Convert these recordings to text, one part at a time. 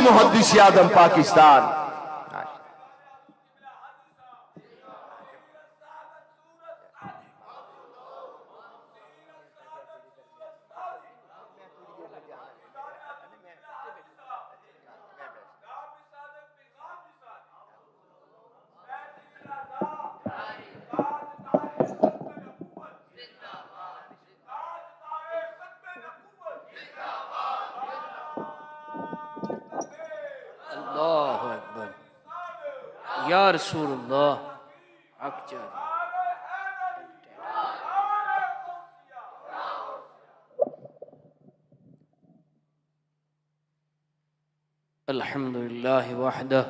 मुहद्दिस आज़म पाकिस्तान। अल्लाहु अकबर या रसूलुल्लाह हक जारी। अल्हम्दुलिल्लाहि वहदह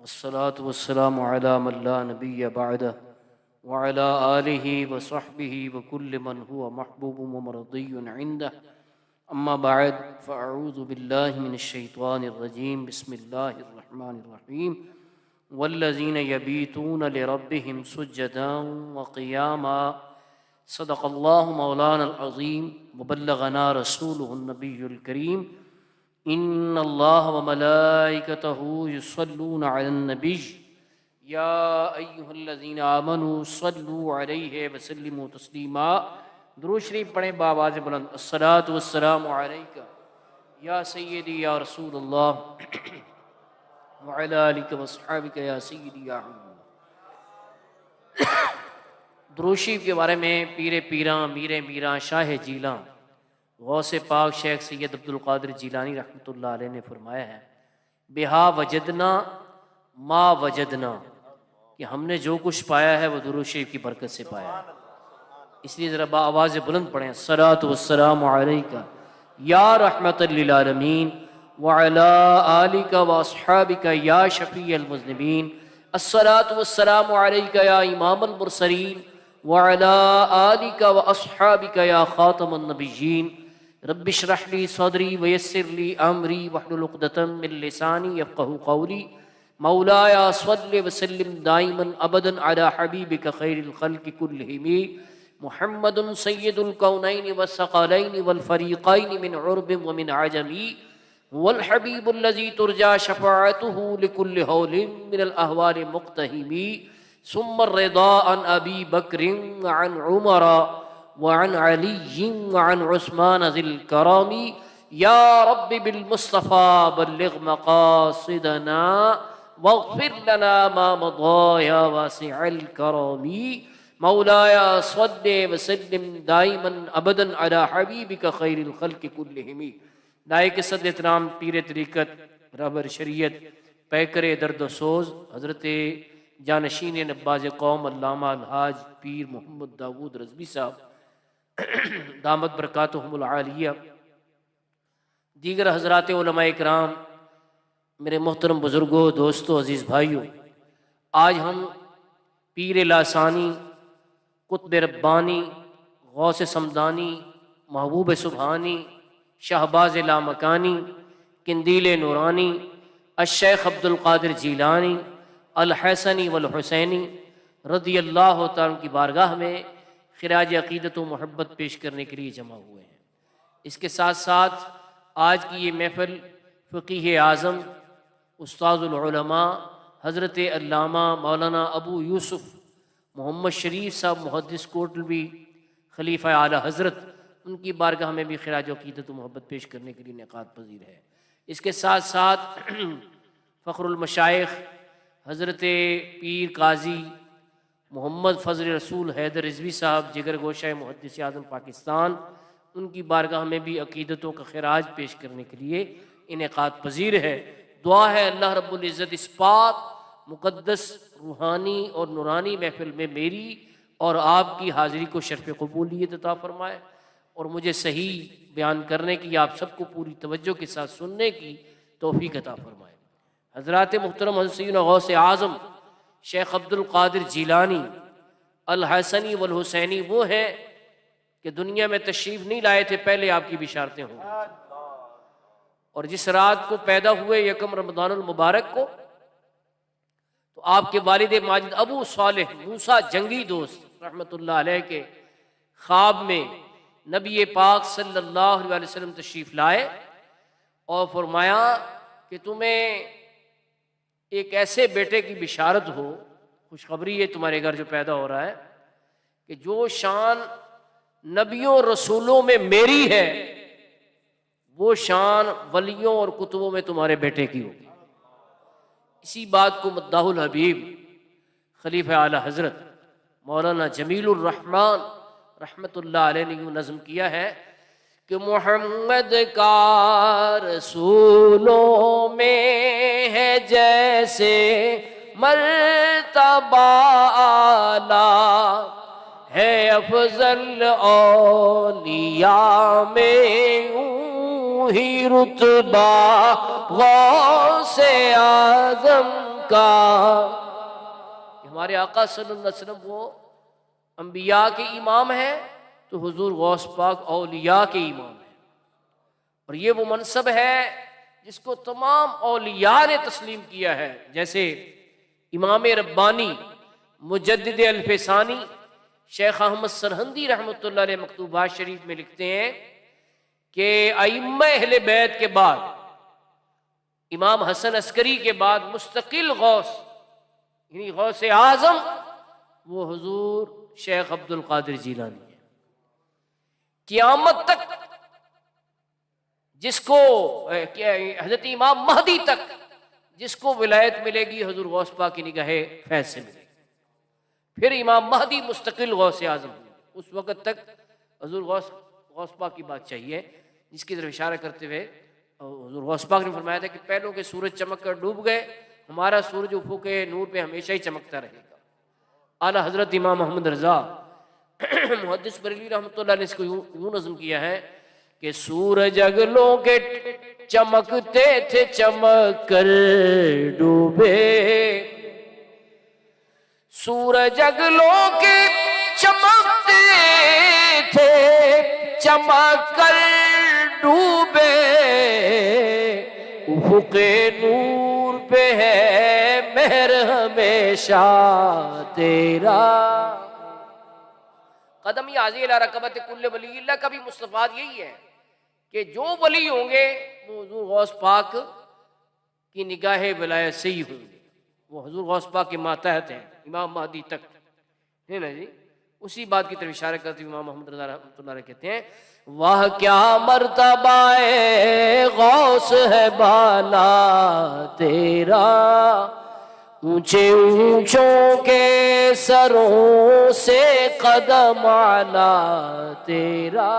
वस्सलातु वस्सलामु अला मन ला नबिय्य बअदह व अला आलिहि व सहबिहि व कुल्लि मन हुवा महबूबुन व मर्दियुन इंदह। अम्मा बअद फ़अऊज़ु बिल्लाहि मिनश शैतानिर रजीम। बिस्मिल्लाहिर रहमानिर रहीम। वल्लज़ीना यबीतून लिरब्बिहिम सुज्जदन व क़ियामा। सदक़ल्लाहु मौलानल अज़ीम व बल्लगना रसूलुहुन नबियुल करीम। इन्नल्लाह व मलाइकतहु युसल्लूना अलन नबिय्य या अय्युहल्लज़ीना आमनू सल्लू अलैहि व सल्लिमू तस्लीमा। दुरूद शरीफ पढ़ें बावाज़ बुलंद। अस्सलातु वस्सलामु अलैका या सय्यदी या रसूलल्लाह व अला आलिका व अस्हाबिका या सय्यदी या हबीबल्लाह। दुरूद शरीफ के बारे में पीरे पीरां मीरे मीरां शाह जीलां गौसे पाक शेख सैयद अब्दुल कादिर जीलानी रहमतुल्लाह अलैह ने फरमाया है, बेहा वजदना मा वजदना, कि हमने जो कुछ पाया है वो दुरूद शरीफ की बरकत से पाया है। इसलिए ज़रा आवाज़ बुलंद पढ़ें, अस्सलातु वस्सलामु अलैका या रहमतल लिल आलमीन व अला आलिका व अस्हाबिका या शफ़ीअल मुज़निबीन। अस्सलातु वस्सलामु अलैका या इमामल मुरसलीन व अला आलिका व अस्हाबिका या ख़ातमन नबिय्यीन। रब्बि इश्रह ली सदरी व यस्सिर ली अमरी वहलुल उक़दतम मिन लिसानी यफ़क़हू क़ौली। मौलाया सल्लि व सल्लिम दाइमन अबदन अला हबीबिका खैरिल ख़ल्क़ि कुल्लिहिम मुहम्मदुन सय्यदुल कौनैनि व सक़लैनि वल फ़रीक़ैनि मिन उर्बिन व मिन अजमी वल हबीबुल लज़ी तुरजा शफ़ाअतुहु लिकुल्लि हौलिन मिनल अहवालि मुक़्तहिमी। सुम्मा रिदा अन अबी बकरिन व अन उमर व अन अलिय्यिन व अन उस्मान ज़िल करमी। या रब्बि बिल मुस्तफ़ा बल्लिग़ मक़ासिदना वग़फ़िर लना मा मदा या वासिअल करमी। मौलाया सल्लि व सल्लिम दाइमन अबदन अला हबीबिका खैरिल ख़ल्क़ि कुल्लिहिम। नायक सद एहतराम पीर तरीक़त रहबर शरीयत पैकर दर्द सोज़ हज़रत जानशीन नब्बाज़ कौम अल्लामा अलहाज पीर मोहम्मद दाऊद रज़वी साहब दामत बरकातुहुमुल आलिया, दीगर हज़रात उलमाए किराम, मेरे मोहतरम बुज़ुर्गों, दोस्तों, अज़ीज़ भाइयों, आज हम पीर लासानी कुतुब रब्बानी गौसे समदानी महबूब सुबहानी शहबाज लामकानी किंदील नूरानी अश-शेख अब्दुल कादिर जीलानी अल हसनी वल हुसैनी रज़ियल्लाहु तआला की बारगाह में खिराज अक़ीदत व मोहब्बत पेश करने के लिए जमा हुए हैं। इसके साथ साथ आज की ये महफ़िल फ़क़ीह आज़म उस्ताज़ुल उलमा हज़रत अल्लामा मौलाना अबू यूसुफ़ मोहम्मद शरीफ साहब मुहद्दिस कोटलवी खलीफा आला हज़रत, उनकी बारगाह में भी खिराज अक़ीदत व मोहब्बत पेश करने के लिए इनेक़ाद पज़ीर है। इसके साथ साथ फ़ख़्रुल मशाइख़ हज़रत पीर काजी मोहम्मद फ़ज़ल रसूल हैदर रिज़वी साहब जिगर गोशा मुहद्दिस आज़म पाकिस्तान, उनकी बारगाह में भी अक़ीदतों का खिराज पेश करने के लिए इनेक़ाद पज़ीर है। दुआ है अल्लाह रब्बुल इज़्ज़त इस पाक मुक़द्दस रूहानी और नूरानी महफ़िल में मेरी और आपकी हाज़िरी को शर्फ़ क़बूलियत अता फ़रमाए और मुझे सही बयान करने की, आप सबको पूरी तवज्जो के साथ सुनने की तौफ़ीक़ अता फ़रमाए। हज़रात मुहतरम हसीन गौसे आज़म शेख अब्दुल कादिर जीलानी अल हसनी वल हुसैनी वो हैं कि दुनिया में तशरीफ़ नहीं लाए थे, पहले आपकी बिशारतें हो गई। और जिस रात को पैदा हुए यकम रमज़ानुल मुबारक को, तो आपके वालिद माजिद अबू सालेह मूसा जंगी दोस्त रहमतुल्लाह अलैह के ख्वाब में नबी पाक सल्लल्लाहु अलैहि वसल्लम तशरीफ़ लाए और फरमाया कि तुम्हें एक ऐसे बेटे की बिशारत हो, खुशखबरी है तुम्हारे घर जो पैदा हो रहा है, कि जो शान नबियों रसूलों में मेरी है वो शान वलियों और कुतुबों में तुम्हारे बेटे की होगी। इसी बात को मद्दाहुल हबीब खलीफा आला हजरत मौलाना जमीलुर रहमान रहमतुल्लाह अलैह ने यूँ नज़्म किया है कि मोहम्मद का रसूलों में है जैसे मर्तबा आला, है अफजल औलिया में यूं ही रुतबा गौसे आजम का। हमारे आका सल्लल्लाहु अलैहि वसल्लम वो अंबिया के इमाम है तो हुजूर गौस पाक औलिया के इमाम है। और ये वो मनसब है जिसको तमाम औलिया ने तस्लीम किया है। जैसे इमाम रब्बानी मुजद्दिद अल-फसानी शेख अहमद सरहंदी रहमतुल्लाह अलैह मकतूबात शरीफ में लिखते हैं कि अइम्मा अहले बैत के बाद, इमाम हसन अस्करी के बाद मुस्तकिल गौस यानी गौस आजम वो हुजूर शेख अब्दुल कादिर जीलानी है। क़यामत तक जिसको हजरत इमाम महदी तक जिसको विलायत मिलेगी हुजूर गौस पाक की निगाहे फैज से मिलेगी। फिर इमाम महदी मुस्तकिल गौस आजम, उस वक़्त तक हुजूर गौस पाक की बात चाहिए, जिसकी तरफ इशारा करते हुए हुजूर गौस पाक ने फरमाया था कि पहलों के सूरज चमक कर डूब गए, हमारा सूरज उफ़ुक़ नूर पे हमेशा ही चमकता रहेगा। आला हजरत इमाम मोहम्मद रज़ा मुहद्दिस बरेलवी रहमतुल्लाह ने इसको यूं नज़्म किया है कि सूरज अगलों के चमकते थे चमक कर डूबे, सूरज अगलों के चमकते थे चमक कर डूबे, उफ़ुक़े नूर पे है मेहर हमेशा तेरा। कदम हाज़ी अला रकबत कुल्ले वलील्लाह का भी मुस्तफ़ाद यही है कि जो वली होंगे वो हुजूर गौस पाक की निगाह विलायत से ही होंगे। वो हुजूर गौस पाक के मातहत हैं इमाम महदी तक, है ना जी। उसी बात की तरफ इशारा करते हुए इमाम मोहम्मद रज़ा रहमतुल्लाह अलैह कहते हैं, वाह क्या मर्तबाए गौस है बाला तेरा, ऊंचे ऊंचों के सरों से कदम आला तेरा,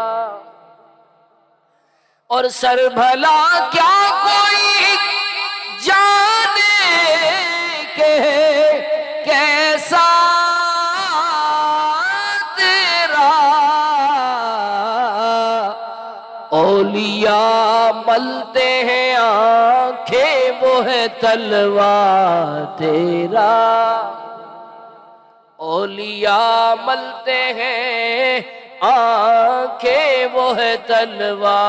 और सर भला क्या कोई जाने के कैसा तेरा, औलिया मलते हैं आंखें वो है तलवा तेरा, औलिया मलते हैं आंखें वो है तलवा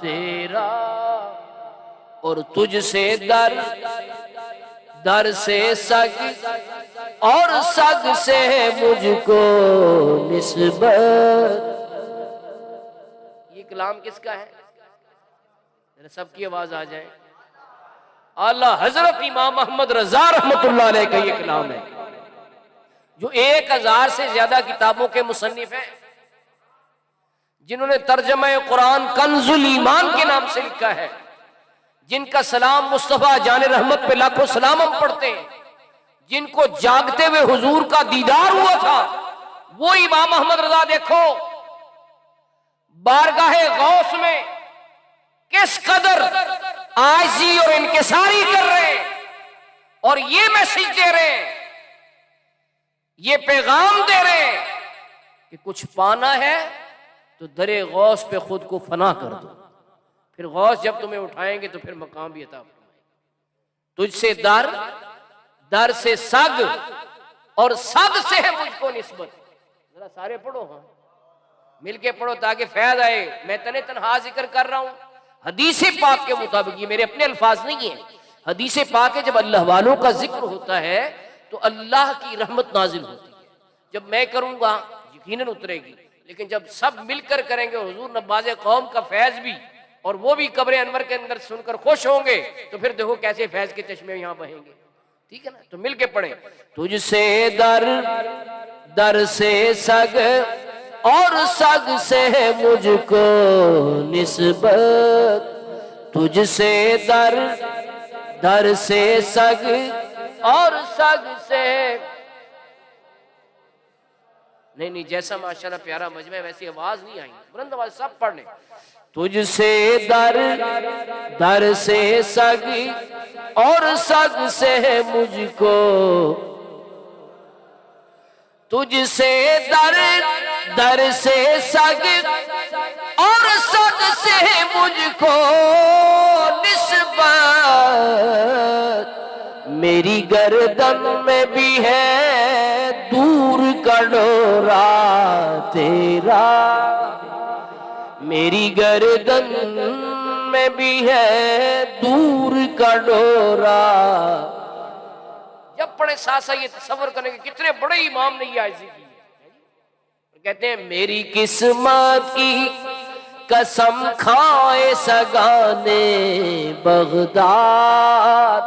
तेरा, और तुझसे दर से सग और सग से मुझको निस्बत। ये कलाम किसका है? जरा सबकी आवाज आ जाए। आला हजरत इमाम मोहम्मद रज़ा रहमतुल्लाह अलैह का ये कलाम है, जो 1000 से ज्यादा किताबों के मुसन्निफ हैं, जिन्होंने तर्जमा कुरान कंजुल ईमान के नाम से लिखा है, जिनका सलाम मुस्तफ़ा जान रहमत पे लाखों सलाम हम पढ़ते हैं, जिनको जागते हुए हुजूर का दीदार हुआ था, वो इमाम मोहम्मद रज़ा देखो बारगाहे गौस में किस कदर आजी और इनकिसारी कर रहे हैं, और ये मैसेज दे रहे हैं, ये पैगाम दे रहे हैं कि कुछ पाना है तो दरे गौस पे खुद को फना कर दो, फिर गौस जब तुम्हें उठाएंगे तो फिर मकाम भी अता फरमाएंगे। तुझसे दर से सग और सग से है मुझको निस्बत। जरा सारे पढ़ो, हाँ मिलके पढ़ो ताकि फैज आए। मैं तने तनहा जिक्र कर रहा हूं हदीस पाक के मुताबिक, ये मेरे अपने अल्फाज नहीं है, हदीस पाक है। जब अल्लाह वालों का जिक्र होता है तो अल्लाह की रहमत नाजिल होती है। जब मैं करूंगा यकीनन उतरेगी, लेकिन जब सब मिलकर करेंगे हुजूर नवाज़े कौम का फैज भी और वो भी कब्र अनवर के अंदर सुनकर खुश होंगे, तो फिर देखो कैसे फैज के चश्मे यहाँ बहेंगे। ठीक है ना, तो मिलके पढ़े। तुझसे दर दर से सग और सग से मुझको निस्बत, तुझसे दर दर से सग और सग से, नहीं जैसा माशाल्लाह प्यारा मजमा है वैसी आवाज नहीं आई, बुलंद आवाज सब पढ़ने। तुझसे दर दर से सग और सग से मुझको, तुझसे दर दर से सग और सग से मुझको निस्बत, मेरी गर्दन में भी है दूर का डोरा तेरा, मेरी गर्दन में भी है दूर का डोरा। जब पढ़े सासा ये तसव्वुर करने के कितने बड़े इमाम ने ये आयज़ी की है। कहते हैं मेरी किस्मत की कसम खाए सगाने बगदाद,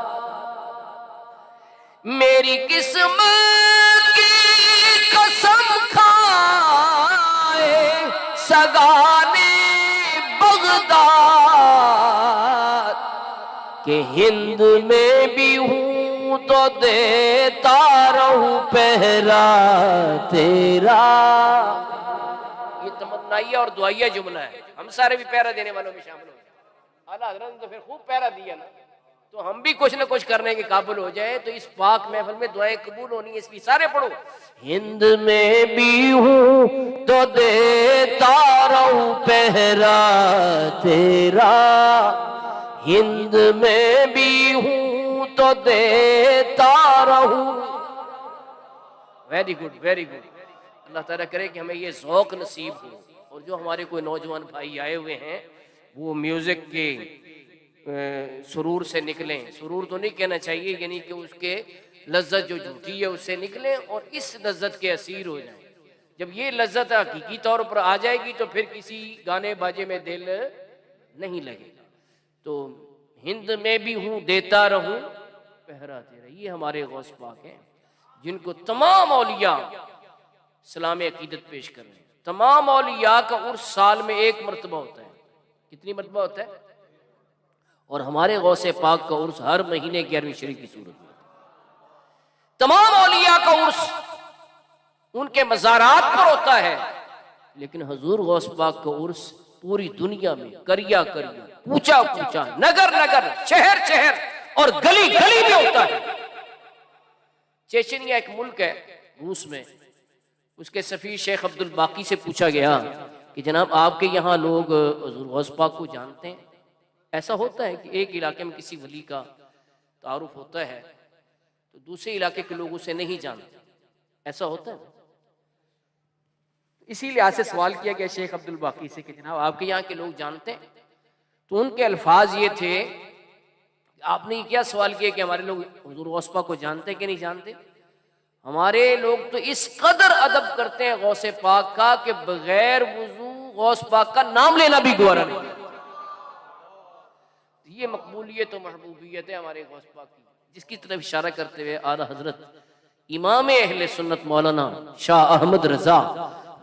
मेरी किस्मत की कसम खाए सगाने बगदाद, के हिंद में भी हूं तो देता रहूं पहरा तेरा। ये तमन्नाइया और दुआइया जुमला है, हम सारे भी पहरा देने वालों में शामिल हो जाए। आला हज़रत ने तो फिर खूब पहरा दिया ना, तो हम भी कुछ न कुछ करने के काबिल हो जाए, तो इस पाक महफिल में दुआएं कबूल होनी है, इसलिए सारे पढ़ो। हिंद में भी हूं तो देता रहूं पहरा तेरा, हिंद में भी हूं तो देता रहूं। Very good very good. अल्लाह ताला करे कि हमें ये ज़ौक़ नसीब हो, और जो हमारे कोई नौजवान भाई आए हुए हैं वो म्यूजिक के सुरूर से निकलें। सुरूर तो नहीं कहना चाहिए, यानी कि उसके लज्जत जो झूठी है उससे निकलें और इस लज्जत के असीर हो जाएं। जब ये लज्जत हकीकी तौर पर आ जाएगी तो फिर किसी गाने बाजे में दिल नहीं लगेगा। तो हिंद में भी हूँ देता रहूं पहरा तेरा, ये हमारे गौस पाक हैं जिनको तमाम औलिया सलाम अकीदत पेश कर रहे हैं। तमाम औलिया का उर्स साल में एक मरतबा होता है। कितनी मरतबा होता है? और हमारे गौसे पाक का उर्स हर महीने 11वीं शरीफ की सूरत में। तमाम औलिया का उर्स उनके मज़ारात पर होता है, लेकिन हुजूर गौस पाक का उर्स पूरी दुनिया में करिया करिया, कूचा कूचा, नगर नगर, शहर शहर और गली गली में होता है। चेचनिया एक मुल्क है रूस में, उसके सफीर शेख अब्दुल बाकी से पूछा गया कि जनाब आपके यहाँ लोग हुजूर गौस पाक को जानते हैं? ऐसा होता है कि एक इलाके में किसी वली का तारुफ होता है तो दूसरे इलाके के लोग उसे नहीं जानते, ऐसा होता है। इसी लिहाज से सवाल किया गया शेख अब्दुल बाकी से कि जनाब आपके यहाँ के लोग जानते हैं? तो उनके अल्फाज ये थे, आपने क्या सवाल किया कि हमारे लोग हुजूर गौस पाक को जानते कि नहीं जानते? हमारे लोग तो इस कदर अदब करते हैं गौसे पाक का कि बगैर वुजू गौस पाक का नाम लेना भी गवारा नहीं। ये मकबूलियत और महबूबियत है हमारे गौस पाक की, जिसकी तरफ इशारा करते हुए आला हजरत इमाम अहले सुन्नत मौलाना शाह अहमद रजा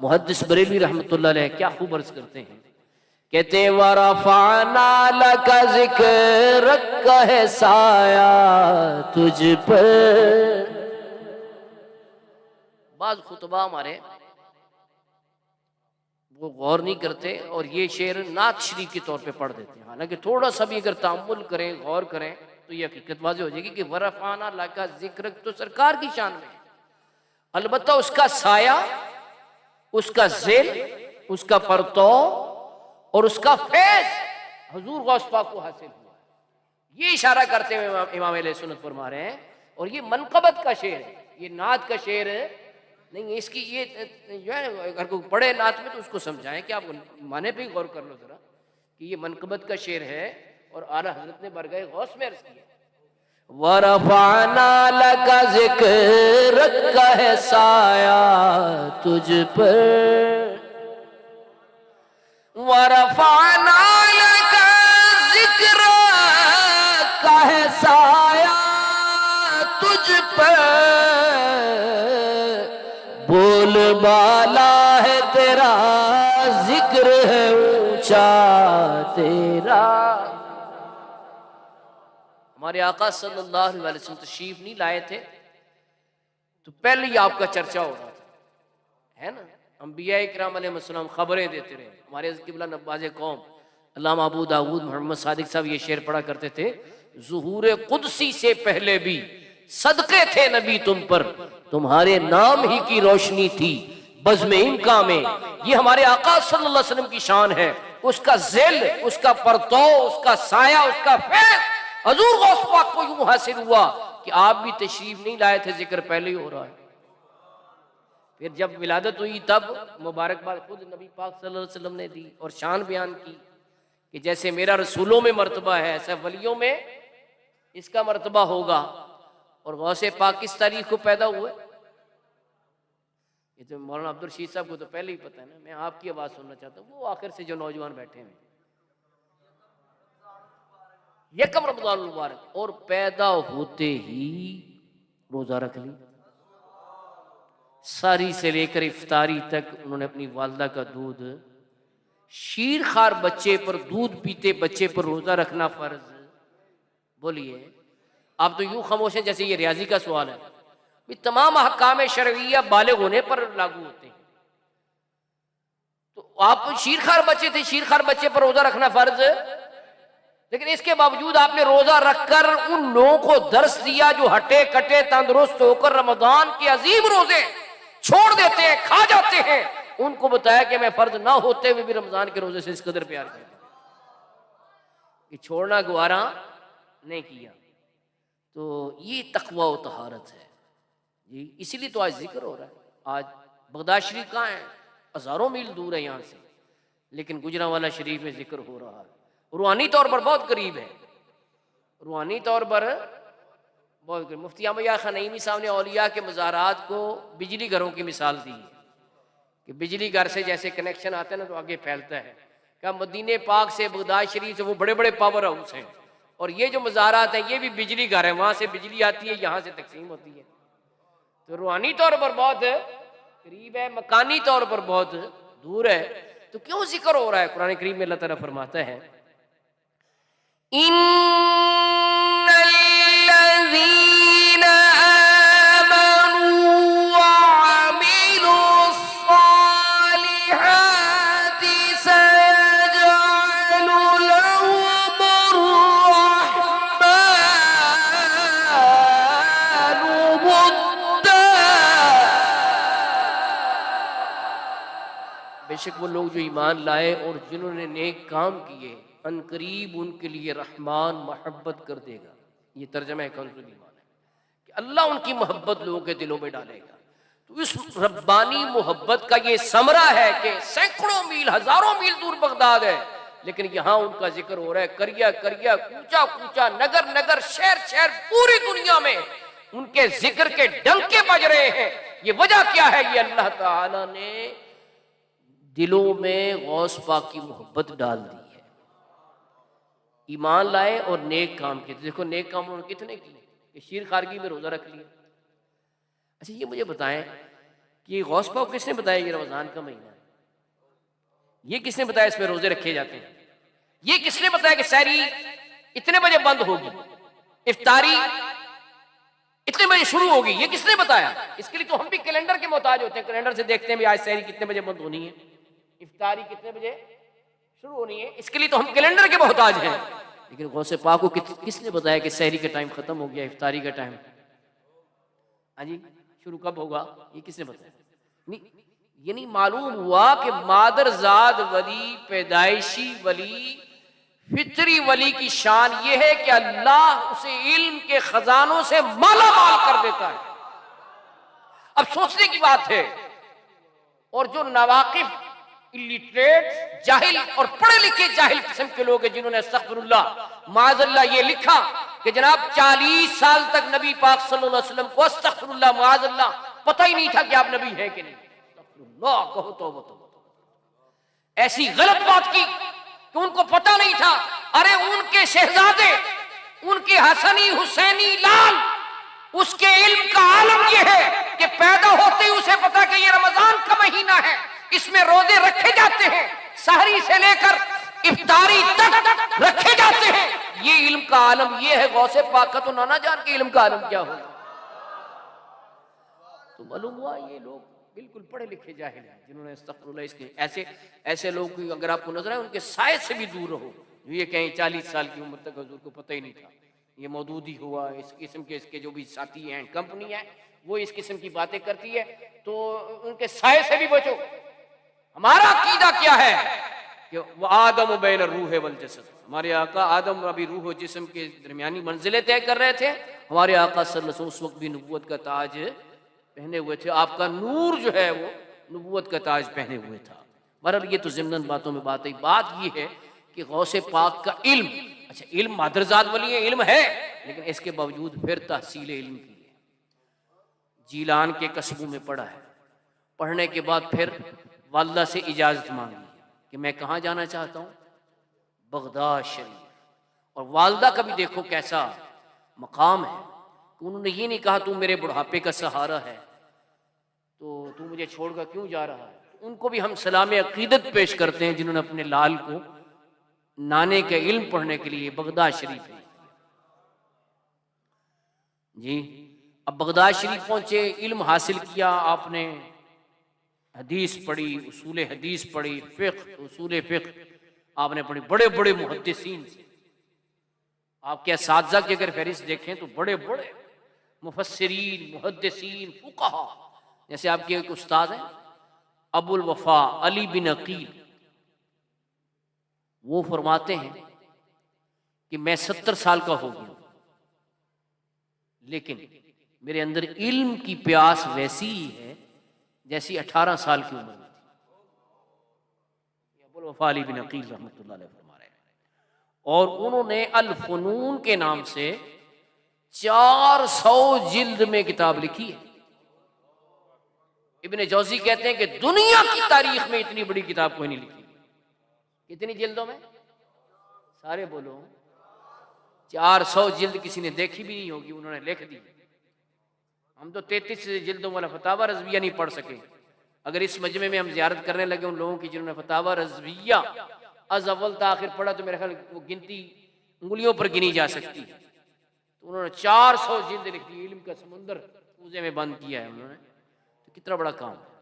मुहद्दिस बरेलवी रहमतुल्लाह अलैह क्या खूब अर्ज करते हैं। कहते हैं वरफ़अना लका ज़िक्रक है साया तुझ पर। बाज़ खुतबा हमारे वो गौर नहीं करते और ये शेर नात शरीफ के तौर पे पढ़ देते हैं। हालांकि थोड़ा सा भी अगर तामुल करें, गौर करें तो ये हकीकत वाज़ेह हो जाएगी कि वरफ़अना लका ज़िक्रक तो सरकार की शान में, अलबत्ता उसका साया, उसका ज़िल, उसका परतो और उसका फैज़ हुजूर गौस पाक को हासिल हुआ। ये इशारा करते हुए इमाम अहले सुन्नत फरमा रहे हैं। और ये मनक़बत का शेर है, ये नात का शेर नहीं। इसकी ये जो है अगर कोई पढ़े नात में तो उसको समझाएं कि आप माने पे गौर कर लो जरा कि ये मनक़बत का शेर है और आला हज़रत ने बरगाह गौस में अर्ज़ किया वरफ़अना लका ज़िक्रक है साया तुझ पर, वरफ़अना लका तुझ पर, बोल बाला है तेरा, जिक्र है ऊंचा तेरा। हमारे आका सल्लल्लाहु अलैहि वसल्लम तशरीफ नहीं लाए थे तो पहले ही आपका चर्चा हो रहा था, है ना। अंबिया इकराम अलैहिस्सलाम खबरें देते रहे। हमारे क़िबला नवाज़े कौम अल्लामा अबू दाऊद मोहम्मद सादिक साहब ये शेर पढ़ा करते थे, ज़ुहूर कुदसी से पहले भी सदके थे नबी तुम पर, तुम्हारे नाम ही की रोशनी थी बज़्म इनका में। ये हमारे आका सल्लल्लाहु अलैहि वसल्लम की शान है, उसका ज़िल, उसका परतो, उसका साया, उसका फैज़ हजूर गौस पाक को यूं हासिल हुआ कि आप भी तशरीफ नहीं लाए थे, जिक्र पहले ही हो रहा है। फिर जब विलादत हुई तब मुबारकबाद खुद नबी पाक सल्लल्लाहु अलैहि वसल्लम ने दी और शान बयान की कि जैसे मेरा रसूलों में मर्तबा है ऐसा वलियों में इसका मर्तबा होगा। और गौसे पाक किस तारीख को पैदा हुए, ये तो मौलाना अब्दुल रशीद साहब को तो पहले ही पता है ना। मैं आपकी आवाज़ सुनना चाहता हूँ, वो आखिर से जो नौजवान बैठे हैं। यकम रमज़ान मुबारक, और पैदा होते ही रोज़ा रख ली। सारी से लेकर इफ्तारी तक उन्होंने अपनी वालदा का दूध, शीर खार बच्चे पर, दूध पीते बच्चे पर रोज़ा रखना फ़र्ज। बोलिए, आप तो यूं खामोश हैं जैसे ये रियाजी का सवाल है। भी तमाम अहकाम शरइया बालिग होने पर लागू होते हैं। तो आप शीर खार बच्चे थे, शीर खार बच्चे पर रोज़ा रखना फ़र्ज, लेकिन इसके बावजूद आपने रोज़ा रखकर उन लोगों को दर्स दिया जो हटे कटे तंदुरुस्त होकर रमज़ान के अजीम रोज़े छोड़ देते हैं, खा जाते हैं। उनको बताया कि मैं फर्ज ना होते हुए भी रमज़ान के रोज़े से इस कदर प्यार करता कि छोड़ना गवारा नहीं किया। तो ये तकवा व तहारत है जी, इसीलिए तो आज जिक्र हो रहा है। आज बगदाद शरीफ कहाँ है, हज़ारों मील दूर है यहाँ से, लेकिन गुजरांवाला शरीफ में जिक्र हो रहा है। रूहानी तौर पर बहुत करीब है, रूहानी तौर पर बहुत करीब। मुफ्ती अहमद यार नईमी साहब ने औलिया के मज़ारात को बिजली घरों की मिसाल दी है कि बिजली घर से जैसे कनेक्शन आता है ना तो आगे फैलता है। क्या मदीने पाक से बगदाद शरीफ से वो बड़े बड़े पावर हाउस हैं, और ये जो मज़ारात हैं ये भी बिजली घर है, वहाँ से बिजली आती है, यहाँ से तकसीम होती है। तो रूहानी तौर पर बहुत करीब है, मकानी तौर पर बहुत दूर है। तो क्यों जिक्र हो रहा है? कुरान करीम में अल्लाह ताला फरमाता है, बेशक वो लोग जो ईमान लाए और जिन्होंने नेक काम किए, अनकरीब उनके लिए रहमान मोहब्बत कर देगा। ये तर्जमा है कंजुल ईमान है कि अल्लाह उनकी मोहब्बत लोगों के दिलों में डालेगा। तो इस रब्बानी मोहब्बत का ये समरा है कि सैकड़ों मील, हजारों मील दूर बगदाद है, लेकिन यहाँ उनका जिक्र हो रहा है। करिया करिया, कूचा कूचा, नगर नगर, शहर शहर, पूरी दुनिया में उनके जिक्र के डंके बज रहे हैं। ये वजह क्या है? ये अल्लाह ताला ने दिलों में गौस पाक की मोहब्बत डाल दी है। ईमान लाए और नेक काम किए। देखो नेक काम उन्होंने कितने किए, शीर खारगी में रोज़ा रख लिया। अच्छा ये मुझे बताएं कि गौस पाक किसने बताया ये रमज़ान का महीना है? ये किसने बताया इसमें रोज़े रखे जाते हैं? ये किसने बताया कि सहरी इतने बजे बंद होगी, इफ्तारी इतने बजे शुरू होगी? ये किसने बताया? इसके लिए तो हम भी कैलेंडर के मोहताज होते हैं। कैलेंडर से देखते हैं भी आज सहरी कितने बजे बंद होनी है, इफ्तारी कितने बजे शुरू होनी है। इसके लिए तो हम कैलेंडर के मोहताज हैं। लेकिन गौसे पाक को किसने बताया कि सहरी का टाइम खत्म हो गया, इफ्तारी का टाइम हाँ जी शुरू कब होगा? ये किसने बताया? नहीं, ये नहीं मालूम हुआ कि मादरजाद वली, पैदाइशी वली, फितरी वली की शान ये है कि अल्लाह उसे इल्म के खजानों से माला माल कर देता है। अब सोचने की बात है, और जो नवाकिफ, इलिटरेट, जाहिल और पढ़े लिखे जाहिल किस्म के लोग हैं जिन्होंने अस्तगफिरुल्लाह माज़अल्लाह ये लिखा कि जनाब 40 साल तक नबी पाक सल्लल्लाहु अलैहि वसल्लम को अस्तगफिरुल्लाह माज़अल्लाह पता ही नहीं था कि आप नबी हैं कि नहीं। अस्तगफिरुल्लाह कहो तो ऐसी गलत बात की कि उनको पता नहीं था। अरे उनके शहजादे, उनके हसनी हुसैनी लाल, उसके इल्म का आलम यह है कि पैदा होते ही उसे पता कि ये रमजान का महीना है, इसमें रोजे रखे जाते हैं, सहरी से लेकर इफ्तारी तक रखे जाते हैं। ये इल्म का आलम ये है। गौसे पाक का तो नाना जान के इल्म का आलम क्या होगा। तो मालूम हुआ ये लोग बिल्कुल पढ़े लिखे जाहिल हैं, जिन्होंने अस्तगफिरुल्लाह इसके ऐसे ऐसे लोग अगर आपको नजर आए उनके साय से भी दूर रहो। ये कहीं 40 साल की उम्र तक हुजूर को पता ही नहीं था ये मौदूदी हुआ, इस किस्म के इसके जो भी साथी हैं, कंपनी है, वो इस किस्म की बातें करती है, तो उनके साय से भी बचो। हमारा अकीदा क्या है कि वो आदम बैन रूह वल जसद, हमारे आका आदम अभी रूह और जिस्म के दरमियानी मंजिलें तय कर रहे थे। हमारे आका सल्लल्लाहु अलैहि वसल्लम उस वक्त भी नबूवत का ताज पहने हुए थे, आपका नूर जो है वो नबूवत का ताज पहने हुए था। बहरहाल ये तो ज़िम्नन बातों में बात है। बात ये है कि गौसे पाक का इल्म, अच्छा इल्म मादरजात वाली है, इल्म है, लेकिन इसके बावजूद फिर तहसील इल्म की है। जीलान के कस्बों में पढ़ा है, पढ़ने के बाद फिर वालिदा से इजाज़त मांगी कि मैं कहाँ जाना चाहता हूँ, बगदाद शरीफ। और वालिदा का भी देखो कैसा मकाम है कि उन्होंने ये नहीं कहा तू मेरे बुढ़ापे का सहारा है तो तू मुझे छोड़कर क्यों जा रहा है। उनको भी हम सलाम अकीदत पेश करते हैं जिन्होंने अपने लाल को नाने के इल्म पढ़ने के लिए बगदाद शरीफ भेज दिया। जी अब बगदाद शरीफ पहुंचे, इल्म हासिल किया आपने, हदीस पढ़ी, उसूल हदीस पढ़ी, फिक़्ह, उसूल फिक़्ह आपने पढ़ी बड़े बड़े मुहद्दिसीन से। आपके असातिज़ा की अगर फहरिस्त देखें तो बड़े बड़े मुफस्सिरीन, मुहद्दिसीन, फुक़हा, जैसे आपके एक उस्ताद हैं अबुल वफा अली बिन अकील, वो फरमाते हैं कि मैं 70 साल का हो गया लेकिन मेरे अंदर इल्म की प्यास वैसी ही है जैसी 18 साल की उम्र में थी। अबुल वफा अली बिन अकील रहमतुल्लाह अलैह फरमा रहे हैं। और उन्होंने अल फनून के नाम से 400 जिल्द में किताब लिखी है। इब्ने जौजी कहते हैं कि दुनिया की तारीख में इतनी बड़ी किताब कोई नहीं लिखी। कितनी जिल्दों में? सारे बोलो। 400 जिल्द किसी ने देखी भी नहीं होगी, उन्होंने लिख दी। हम तो 33 जिल्दों वाला फतावा रज़विया नहीं पढ़ सके। अगर इस मजमे में हम ज़ियारत करने लगे उन लोगों की जिन्होंने फतावा रज़विया अज़ अव्वल ता आखिर पढ़ा, तो मेरे ख्याल वो गिनती उंगलियों पर गिनी जा सकती है। तो उन्होंने 400 जिल्द लिख दी, इल्म का समुंदर कूजे में बंद किया है उन्होंने। तो कितना बड़ा काम है।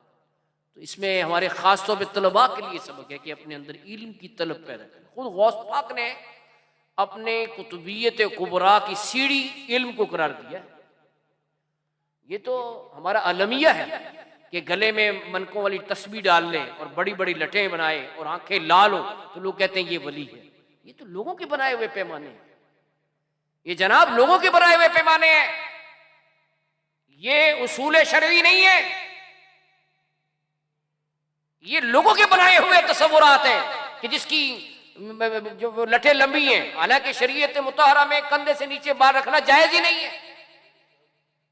तो इसमें हमारे ख़ास तौर पे तलबा के लिए सबक है कि अपने अंदर इल्म की तलब पैदा करें। खुद गौस पाक ने अपने कुतुबियत कुबरा की सीढ़ी इल्म को करार दिया है। ये तो हमारा अलमिया है कि गले में मनकों वाली तस्बीह डाल लें और बड़ी बड़ी लटें बनाए और आंखें लाल हो तो लोग कहते हैं ये वली है। ये तो लोगों के बनाए हुए पैमाने हैं। ये जनाब लोगों के बनाए हुए पैमाने हैं, ये उसूल शरई नहीं है, ये लोगों के बनाए हुए तसव्वुरात हैं कि जिसकी जो लटें लंबी हैं, हालांकि शरीयत मुतहरा में कंधे से नीचे बाल रखना जायज ही नहीं है।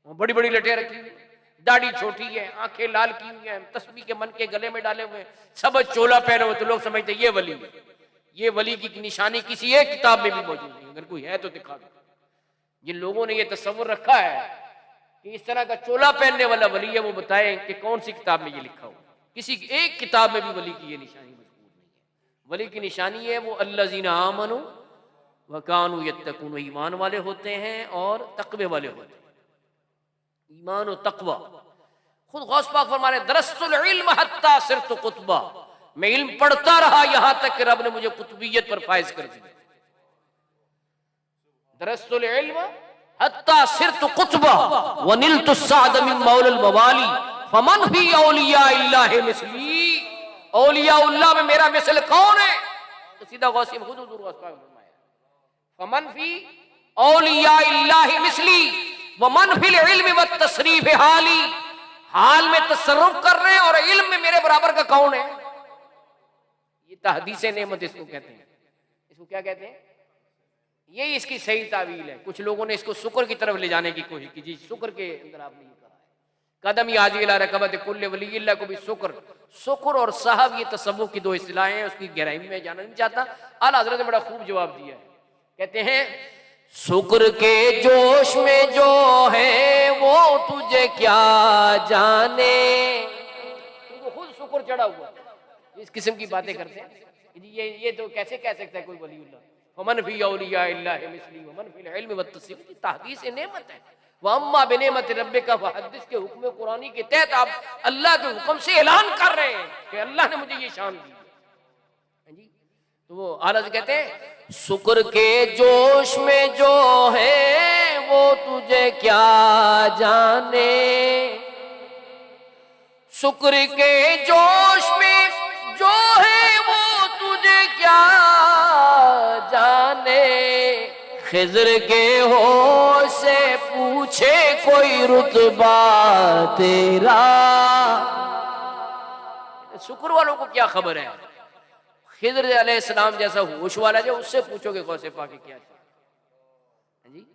बड़ी बड़ी लटें रखी हुई, दाढ़ी छोटी है, आंखें लाल की हुई है, तस्बीह के मन के गले में डाले हुए, सब चोला पहने हुए, तो लोग समझते ये वली है। ये वली की निशानी किसी एक किताब में भी मौजूद नहीं, अगर कोई है तो दिखा दो। जिन लोगों ने ये तस्वुर रखा है कि इस तरह का चोला पहनने वाला वली है, वो बताएं कि कौन सी किताब में ये लिखा हुआ। किसी एक किताब में भी वली की ये निशानी मजबूत नहीं है। वली की निशानी है वो अल्लज़ीना आमनु व कानू यत्तकून, ईमान वाले होते हैं और तकवे वाले होते हैं। ईमान और तकवा। खुद गौस पाक फरमा रहे दरस्तुल इल्म हत्ता सिरतु कुतबा, मैं इल्म पढ़ता रहा यहां तक कि रब ने मुझे कुतुबियत पर फायज कर दिया। दरस्तुल इल्म हत्ता सिरतु कुतबा व निलतु साद मिन मौलल मवाली फमन भी औलिया इल्लाह मिसली, औलिया उल्लाह में मेरा मिसल कौन है? तो सीधा गौसी में खुद हुजूर गौस पाक फरमाया फमन भी औलिया इल्लाह मिसली व मन फिल इल्म व तसरीफ हाली, हाल में तसर्रुफ कर रहे हैं और इल्म में मेरे बराबर का कौन है? ये तहदीस नेमत इसको कहते हैं। इसको क्या कहते हैं? यही इसकी सही तावील है। कुछ लोगों ने इसको शुक्र की तरफ ले जाने की कोशिश की। जी शुक्र के अंदर आपने ये कहा है कदम याजिला रकबत कुल्ले वलील्लाह को भी शुक्र। शुक्र और साहब ये तसव्वुफ की दो इस्तिलाहें हैं, उसकी गहराई में जाना नहीं चाहता। आला हज़रत ने बड़ा खूब जवाब दिया है। कहते हैं शुक्र के जोश में जो है वो तुझे क्या जाने। उनको खुद शुक्र चढ़ा हुआ, इस किस्म की बातें करते हैं। ये तो कैसे कह सकता है कोई वलीउल्लाह, वमन फी औलिया इल्लाहि मिस्ली वमन फिल इल्म वत्तसीम, तहदीस नेमत है। वअम्मा बिनेमत रब्बिका फहद्दिस के हुक्म कुरानी के तहत आप अल्लाह के हुक्म से ऐलान कर रहे हैं कि अल्लाह ने मुझे ये शान दी है जी। तो वो आला कहते हैं शुक्र के जोश में जो है वो तुझे क्या जाने। शुक्र के जोश में जो है वो तुझे क्या जाने। खिज़र के हो से पूछे कोई रुतबा तेरा। शुक्र वालों को क्या खबर है। खिज़र अलैहिस्सलाम जैसा होश वाला जो, उससे पूछोगे गौसे पाक क्या है जी।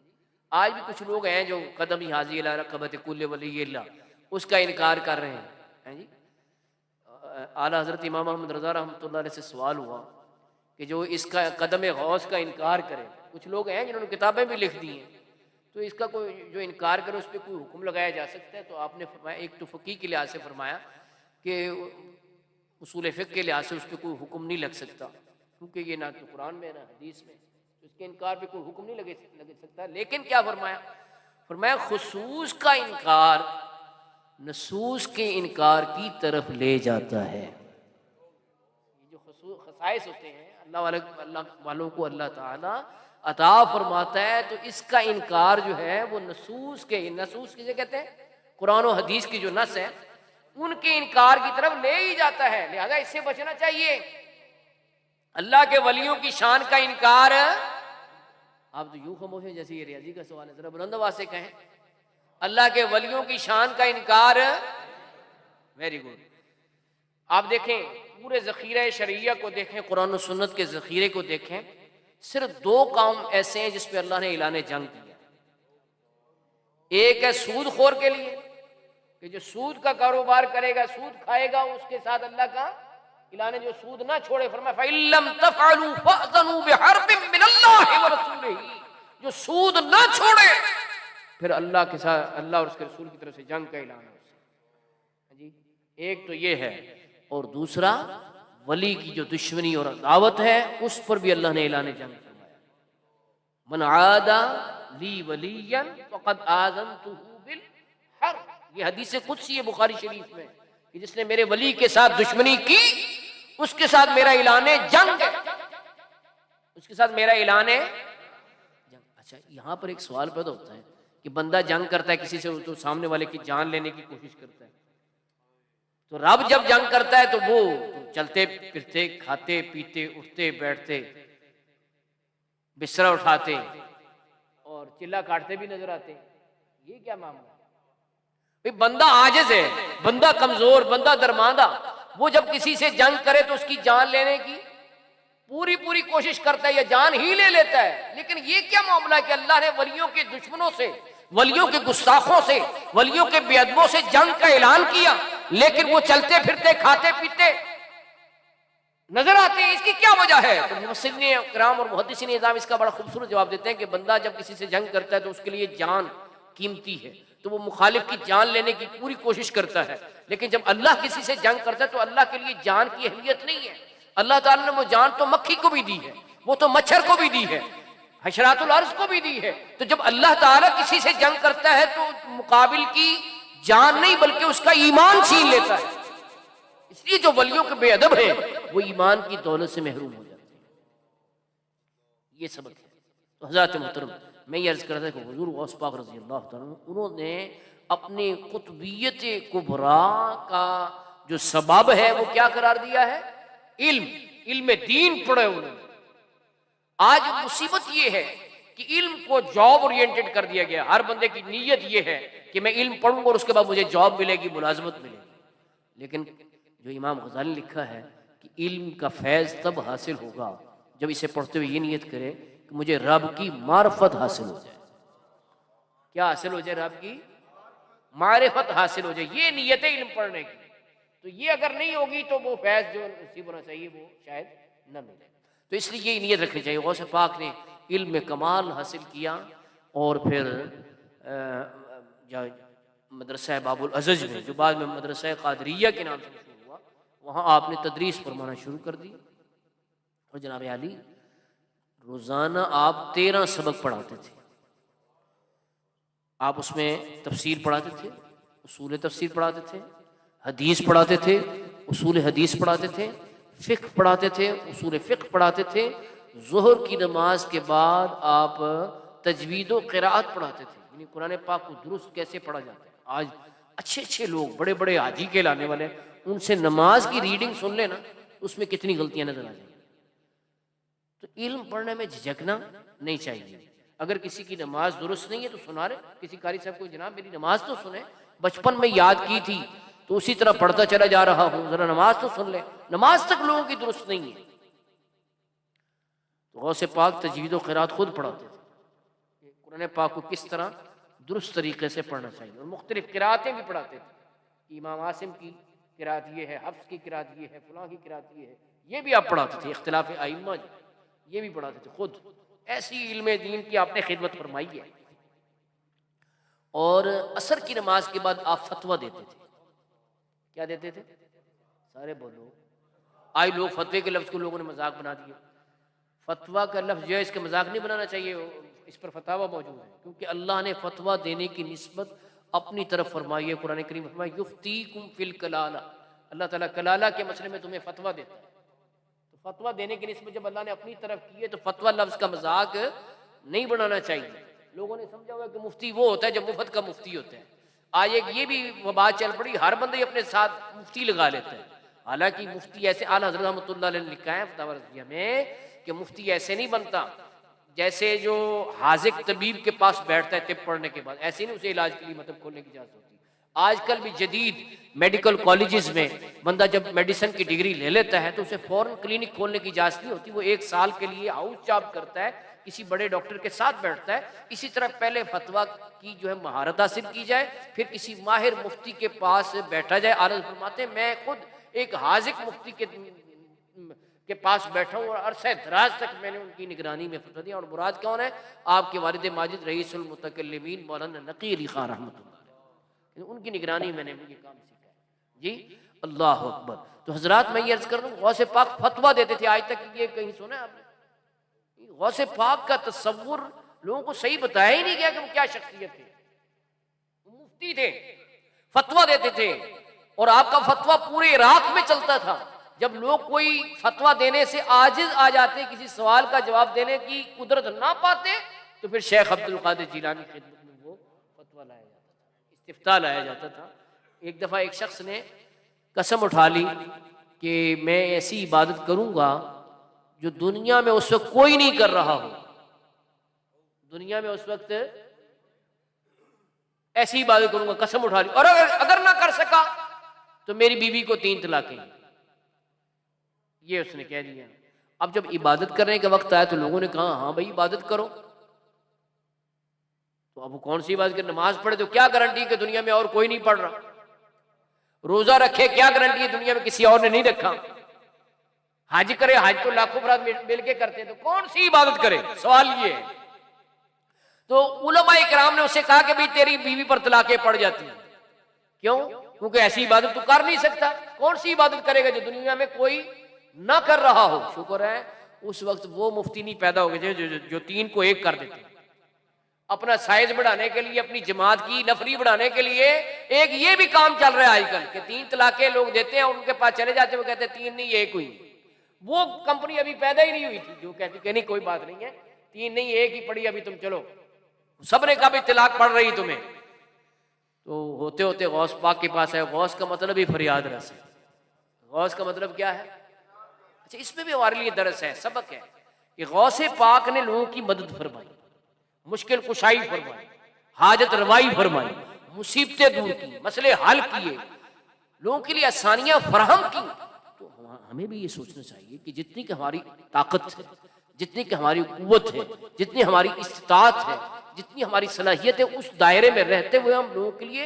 आज भी कुछ लोग हैं जो कदम ही हाजी ला रकबत कुल्ले वली अल्लाह, उसका इनकार कर रहे हैं जी। आला हजरत इमाम अहमद रज़ा रहमतुल्लाह अलैह से सवाल हुआ कि जो इसका कदम गौस का इनकार करे, कुछ लोग हैं जिन्होंने किताबें भी लिख दी हैं, तो इसका कोई जो इनकार करे उस पर कोई हुक्म लगाया जा सकता है। तो आपने फरमाया, एक तो फ़क़ीह के लिहाज से फरमाया कि उसूल फ़िक़्ह के लिहाज से उस पर कोई हुक्म नहीं लग सकता, क्योंकि ये ना तो कुरान में ना हदीस में, तो इसके इनकार पे कोई हुक्म नहीं लग सकता। लेकिन क्या फरमाया, फरमाया खुसूस का इनकार नसूस के इनकार की तरफ ले जाता है। ये जो खसाइस होते हैं अल्लाह वालों को अल्लाह ताला अता फरमाता है, तो इसका इनकार जो है वो नसूस किसे कहते हैं, कुरान और हदीस की जो नस है उनके इनकार की तरफ ले ही जाता है। लिहाजा इससे बचना चाहिए। अल्लाह के वलियों की शान का इनकार, आप तो यूं खामोश हैं जैसे ये रियाजी का सवाल है, जरा बुलंद आवाज से कहें। अल्लाह के वलियों की शान का इनकार, वेरी गुड। आप देखें पूरे ज़ख़ीरे शरिया को देखें, कुरान और सुन्नत के ज़ख़ीरे को देखें, सिर्फ दो काम ऐसे हैं जिस पे अल्लाह ने ऐलान जंग किया। एक है सूद खोर के लिए कि जो सूद का कारोबार करेगा, सूद खाएगा, उसके साथ अल्लाह का ऐलान जो सूद ना छोड़े, फरमाया फ़इल्लम तफ़अलू फ़अज़नु बिहर्बिम मिनल्लाहि व रसूलिही, जो सूद ना छोड़े फिर अल्लाह के साथ, अल्लाह और उसके रसूल की तरफ से जंग का ऐलान है जी। एक तो ये है, और दूसरा वली की जो दुश्मनी और दावत है उस पर भी अल्लाह ने ऐलान जंग फरमाया। मन आदा ली वलियन फ़क़द आज़नतुहु बिल हर्ब, ये हदीस कुदसी है बुखारी शरीफ में, कि जिसने मेरे वली के साथ दुश्मनी की उसके साथ मेरा ऐलान जंग है, उसके साथ मेरा ऐलान जंग। अच्छा, यहाँ पर एक सवाल पैदा होता है कि बंदा जंग करता है किसी से, तो सामने वाले की जान लेने की कोशिश करता है, तो रब जब जंग करता है तो वो चलते फिरते, खाते पीते, उठते बैठते, बिस्तरा उठाते और चिल्ला काटते भी नजर आते। ये क्या मामला है? बंदा आजिज़ है, बंदा कमजोर, बंदा दरमांदा, वो जब किसी से जंग करे तो उसकी जान लेने की पूरी कोशिश करता है या जान ही ले लेता है। लेकिन ये क्या मामला है कि अल्लाह ने वलियों के दुश्मनों से, वलियों के गुस्ताखों से, वलियों के बेअदबों से जंग का ऐलान किया, लेकिन वो चलते फिरते, खाते पीते नजर आते हैं। इसकी क्या वजह है? तो मुफस्सिरीन किराम और मुहद्दिसीन निज़ाम इसका बड़ा खूबसूरत जवाब देते हैं कि बंदा जब किसी से जंग करता है तो उसके लिए जान कीमती है, तो वो मुखालिफ की जान लेने की पूरी कोशिश करता है। लेकिन जब अल्लाह किसी से जंग करता है तो अल्लाह के लिए जान की अहमियत नहीं है। अल्लाह ताला ने वो जान तो मक्खी को भी दी है, वो तो मच्छर को भी दी है, हशरातुल अर्ज़ को भी दी है। तो जब अल्लाह ताला किसी से जंग करता है तो मुकाबिल की जान नहीं बल्कि उसका ईमान छीन लेता है। इसलिए जो वलियों के बेअदब हैं वो ईमान की दौलत से महरूम हो जाते हैं। ये सबक है। तो हज़रत मोहतरम, मैं ये अर्ज कर रहा था कि हुज़ूर गौस पाक रज़ी अल्लाह तआला अन्हु, उन्होंने अपनी कुतुबियत कुबरा का जो सबब है वो क्या करार दिया है? इल्म दीन पढ़े उन्होंने। आज मुसीबत ये है कि इल्म को जॉब ओरिएंटेड कर दिया गया। हर बंदे की नीयत ये है कि मैं इल्म पढ़ूंगा और उसके बाद मुझे जॉब मिलेगी, मुलाजमत मिलेगी। लेकिन जो इमाम गज़ाली ने लिखा है कि इल्म का फैज़ तब हासिल होगा जब इसे पढ़ते हुए ये नियत करे कि मुझे रब की मार्फत हासिल हो जाए। क्या हासिल हो जाए? रब की मारिफत हासिल हो जाए। ये नियत है इल्म पढ़ने की। तो ये अगर नहीं होगी तो वो फैज़ जो नसीब होना चाहिए वो शायद न मिले। तो इसलिए ये नियत रखनी चाहिए। गौसे पाक ने इल्म में कमाल हासिल किया और फिर मदरसा बाबुल अज़ज में, जो बाद में मदरसा कादरिया के नाम से मशहूर हुआ, वहाँ आपने तदरीस फरमाना शुरू कर दी। और जनाब आली रोज़ाना आप 13 सबक पढ़ाते थे। आप उसमें तफसीर पढ़ाते थे, उसूल तफसीर पढ़ाते थे, हदीस पढ़ाते थे, उसूल हदीस पढ़ाते थे, फ़िक़्ह पढ़ाते थे, उसूल फ़िक़्ह पढ़ाते थे। ज़ोहर की नमाज के बाद आप तजवीद व क़िराअत पढ़ाते थे, यानी कुरान पाक को दुरुस्त कैसे पढ़ा जाता है। आज अच्छे अच्छे लोग, बड़े बड़े हाजी के लाने वाले, उनसे नमाज की रीडिंग सुन लेना, उसमें कितनी गलतियां नजर आ जाएंगी। तो इल्म पढ़ने में झिझकना नहीं चाहिए। अगर किसी की नमाज दुरुस्त नहीं है तो सुना रहे किसी कारी साहब को, जनाब मेरी नमाज तो सुने, बचपन में याद की थी तो उसी तरह पढ़ता चला जा रहा हूं, जरा नमाज तो सुन ले। नमाज तक लोगों की दुरुस्त नहीं है। तो गौसे पाक तजवीद व क़िराअत खुद पढ़ाते थे, कुरान पाक को किस तरह दुरुस्त तरीके से पढ़ना चाहिए, और मुख्तलिफ क़िराअतें भी पढ़ाते थे। इमाम आसिम की क़िराअत ये है, हफ्स की क़िराअत ये है, फलां की क़िराअत ये है, ये भी आप पढ़ाते थे। इख्तिलाफ आइम्मा ये भी पढ़ाते थे खुद। ऐसी इल्म दीन की आपने खिदमत फरमाई है। और असर की नमाज के बाद आप फतवा देते थे। क्या देते थे? सारे बोलो। आज लोग फतवे के लफ्ज़ को लोगों ने मजाक बना दिया। फतवा का लफ्ज़ जो है इसके मजाक नहीं बनाना चाहिए, इस पर फतावा मौजूद है, क्योंकि अल्लाह ने फतवा देने की निस्बत अपनी तरफ फरमाई है। कुरान करीम में फरमाया युफ्तीकुम फिल कलाला, अल्लाह ताला कलाला के मसले में तुम्हें फतवा देता है। तो फतवा देने की निस्बत जब अल्लाह ने अपनी तरफ की है तो फतवा लफ्ज़ का मजाक नहीं बनाना चाहिए। लोगों ने समझा हुआ कि मुफ्ती वो होता है जो मुफ्त का मुफ्ती होता है। आज एक ये भी वो बात चल पड़ी, हर बंदे अपने साथ मुफ्ती लगा लेता है। हालांकि मुफ्ती ऐसे, आला हज़रत रहमतुल्लाह अलैह ने लिखा है फतवा रज़िया में कि मुफ्ती ऐसे नहीं बनता जैसे जो हाजिक तबीब के पास बैठता है तिब पढ़ने के बाद, ऐसे नहीं उसे इलाज के लिए मतलब खोलने की इजाज़त होती। आजकल भी जदीद मेडिकल कॉलेजेस में बंदा जब मेडिसिन की डिग्री ले लेता है तो उसे फ़ौरन क्लिनिक खोलने की इजाज़त नहीं होती। वो 1 साल के लिए हाउस जॉब करता है, किसी बड़े डॉक्टर के साथ बैठता है। इसी तरह पहले फतवा की जो है महारत हासिल की जाए, फिर किसी माहिर मुफ्ती के पास बैठा जाए। आरज़ फरमाते हैं मैं खुद एक हाजिक मुफ्ती के पास बैठा हूँ और अरसे दराज तक मैंने उनकी निगरानी में फतवा दिया। और मुराद कौन है? आपके वालिद माजिद रईसुल मुतकल्लिमीन मौलाना नकी अली खान रहमतुल्लाह, उनकी निगरानी मैंने ये काम सीखा है जी। अल्लाह अकबर। तो हजरात मैं ये अर्ज कर दूँ, गौसे पाक फतवा देते थे। आज तक ये कहीं सुना है आपने? गौसे पाक का तस्वुर लोगों को सही बताया ही नहीं गया कि वो क्या शख्सियत थे। मुफ्ती थे, फतवा देते थे, और आपका फतवा पूरे इराक में चलता था। जब लोग कोई फतवा देने से आजिज आ जाते, किसी सवाल का जवाब देने की कुदरत ना पाते, तो फिर शेख अब्दुल कादिर जिलानी की खिदमत में वो फतवा लाया जाता था, इस्तिफ्ता लाया जाता था। एक दफ़ा एक शख्स ने कसम उठा ली कि मैं ऐसी इबादत करूँगा जो दुनिया में उस वक्त कोई नहीं कर रहा हो। दुनिया में उस वक्त ऐसी इबादत करूँगा, कसम उठा ली। और अगर ना कर सका तो मेरी बीवी को 3 तलाकें, ये उसने कह दिया। अब जब इबादत करने का वक्त आया तो लोगों ने कहा हाँ भाई इबादत करो। तो अब वो कौन सी इबादत कर? नमाज पढ़े तो क्या गारंटी कि दुनिया में और कोई नहीं पढ़ रहा? रोजा रखे, क्या गारंटी है दुनिया में किसी और ने नहीं रखा? हाज करे, हाज तो लाखों बरात मिल के करते हैं, तो कौन सी इबादत करे? सवाल ये है। तो उलमा इकराम ने उससे कहा कि भाई तेरी बीवी पर तलाकें पड़ जाती हैं। क्यों? क्योंकि ऐसी इबादत तो कर नहीं सकता। कौन सी इबादत करेगा जो दुनिया में कोई ना कर रहा हो? शुक्र है उस वक्त वो मुफ्ती नहीं पैदा हो गए जो 3 को 1 कर देते। अपना साइज बढ़ाने के लिए, अपनी जमात की नफरी बढ़ाने के लिए एक ये भी काम चल रहा है आजकल कि 3 तलाकें लोग देते हैं, उनके पास चले जाते, वो कहते हैं 3 नहीं 1 हुई। वो कंपनी अभी पैदा ही नहीं हुई थी जो कहती कि नहीं कोई बात नहीं है, 3 नहीं 1 ही पड़ी, अभी तुम चलो। सबने कहा भी तलाक पड़ रही तुम्हें। तो होते होते गौस पाक के पास है। गौस का मतलब ही फरियाद रस है। गौस का मतलब क्या है? अच्छा, इसमें भी हमारे लिए दरस है, सबक है कि गौसे पाक ने लोगों की मदद फरमाई, मुश्किल कुशाई फरमाई, हाजत रवाई फरमाई, मुसीबतें दूर की, मसले हल किए, लोगों के लिए आसानियां फराहम की। तो हमें भी ये सोचना चाहिए कि जितनी की हमारी ताकत है, जितनी की हमारी कुव्वत है, जितनी हमारी इस्तात है, जितनी हमारी सलाहियत है, उस दायरे में रहते हुए हम लोगों के लिए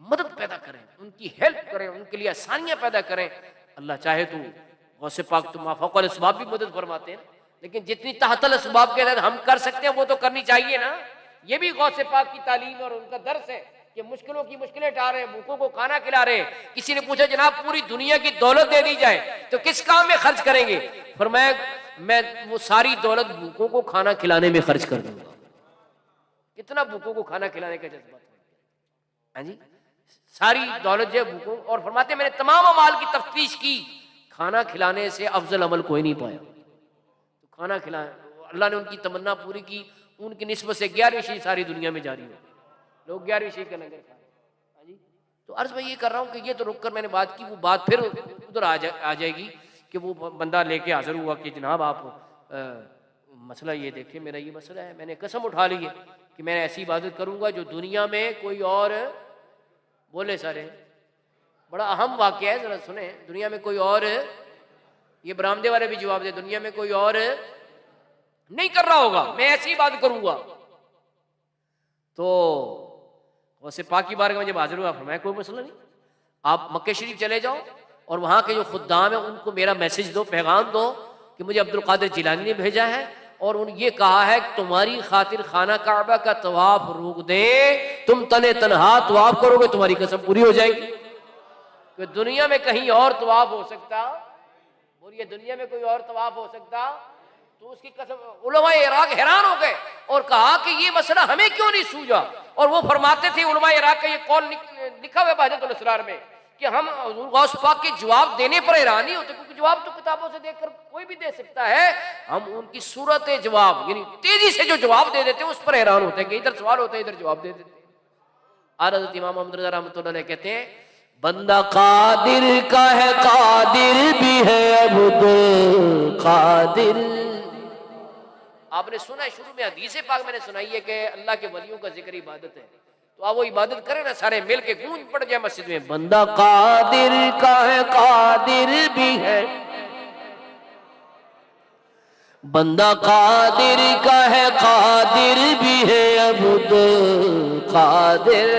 मदद पैदा करें, उनकी हेल्प करें, उनके लिए आसानियां पैदा करें। अल्लाह चाहे तो गौसे पाक तो माफ़ौक़ल अस्बाब भी मदद फरमाते हैं। लेकिन जितनी तहतल असबाब के अंदर हम कर सकते हैं वो तो करनी चाहिए ना। ये भी गौसे पाक की तालीम और उनका दर्स है कि मुश्किलों की मुश्किलें टाल रहे हैं, भूखों को खाना खिला रहे हैं। किसी ने पूछा जनाब पूरी दुनिया की दौलत दे दी जाए तो किस काम में खर्च करेंगे? फरमाया मैं वो सारी दौलत भूखों को खाना खिलाने में खर्च कर दूंगा। कितना भूखों को खाना खिलाने का जज्बा था, हाँ जी, सारी दौलत जो भूखों। और फरमाते मैंने तमाम अमाल की तफ्तीश की, खाना खिलाने से अफजल अमल कोई नहीं पाया। तो खाना खिला, अल्लाह ने उनकी तमन्ना पूरी की, उनकी निस्बत से 11वीं शही सारी दुनिया में जारी हो, लोग 11वीं शही का लंगर खा रहे हैं, हाँ जी। तो अर्ज मैं ये कर रहा हूँ कि ये तो रुक कर मैंने बात की, वो बात फिर उधर आ जाएगी कि वो बंदा लेके हाजिर हुआ कि जनाब आप मसला ये देखिए, मेरा ये मसला है, मैंने कसम उठा ली है कि मैं ऐसी इबादत करूंगा जो दुनिया में कोई और, बोले सारे, बड़ा अहम वाक़या है, जरा सुने, दुनिया में कोई और, ये बरामदे वाले भी जवाब दे, दुनिया में कोई और नहीं कर रहा होगा, मैं ऐसी बात करूंगा। तो वैसे पाक की बारगाह में जब हाजिर हुआ, मैं कोई मसला नहीं, आप मक्के शरीफ चले जाओ और वहां के जो खुद्दाम है उनको मेरा मैसेज दो, पैगाम दो कि मुझे अब्दुल कादिर जिलानी ने भेजा है और उन ये कहा है कि तुम्हारी खातिर खाना काबा का तवाफ रोक दे, तुम तने तनहा तवाफ करोगे, तुम्हारी कसम पूरी हो जाएगी। कि दुनिया में कहीं और तवाफ हो सकता, बोलिए दुनिया में कोई और तवाफ हो सकता? तो उसकी कसम, उलमा इराक हैरान हो गए और कहा कि ये मसला हमें क्यों नहीं सूझा। और वो फरमाते थे, उलमा इराक का ये कौल लिखा हुआ है बहजतुल असरार में, कि हम हुजूर गौस पाक के जवाब देने पर हैरान नहीं होते, क्योंकि जवाब तो किताबों से देखकर कोई भी दे सकता है, हम उनकी सूरत जवाब यानी तेजी से जो जवाब दे देते हैं उस पर हैरान होते हैं कि इधर सवाल होता है इधर जवाब दे देते हैं। हज़रत इमाम अहमद रज़ा रहमतुल्लाह अलैह कहते हैं, बंदा कादिर का है, कादिर भी है अब्दुल कादिर। आपने सुना है शुरू में हदीस पाक मैंने सुनाई है कि अल्लाह के वलियों का जिक्र इबादत है, तो आप वो इबादत करें ना, सारे मिल के गूंज पड़ जाए मस्जिद में, बंदा कादिर का है, कादिर भी है, बंदा कादिर का है, कादिर भी है अब्दुल कादिर,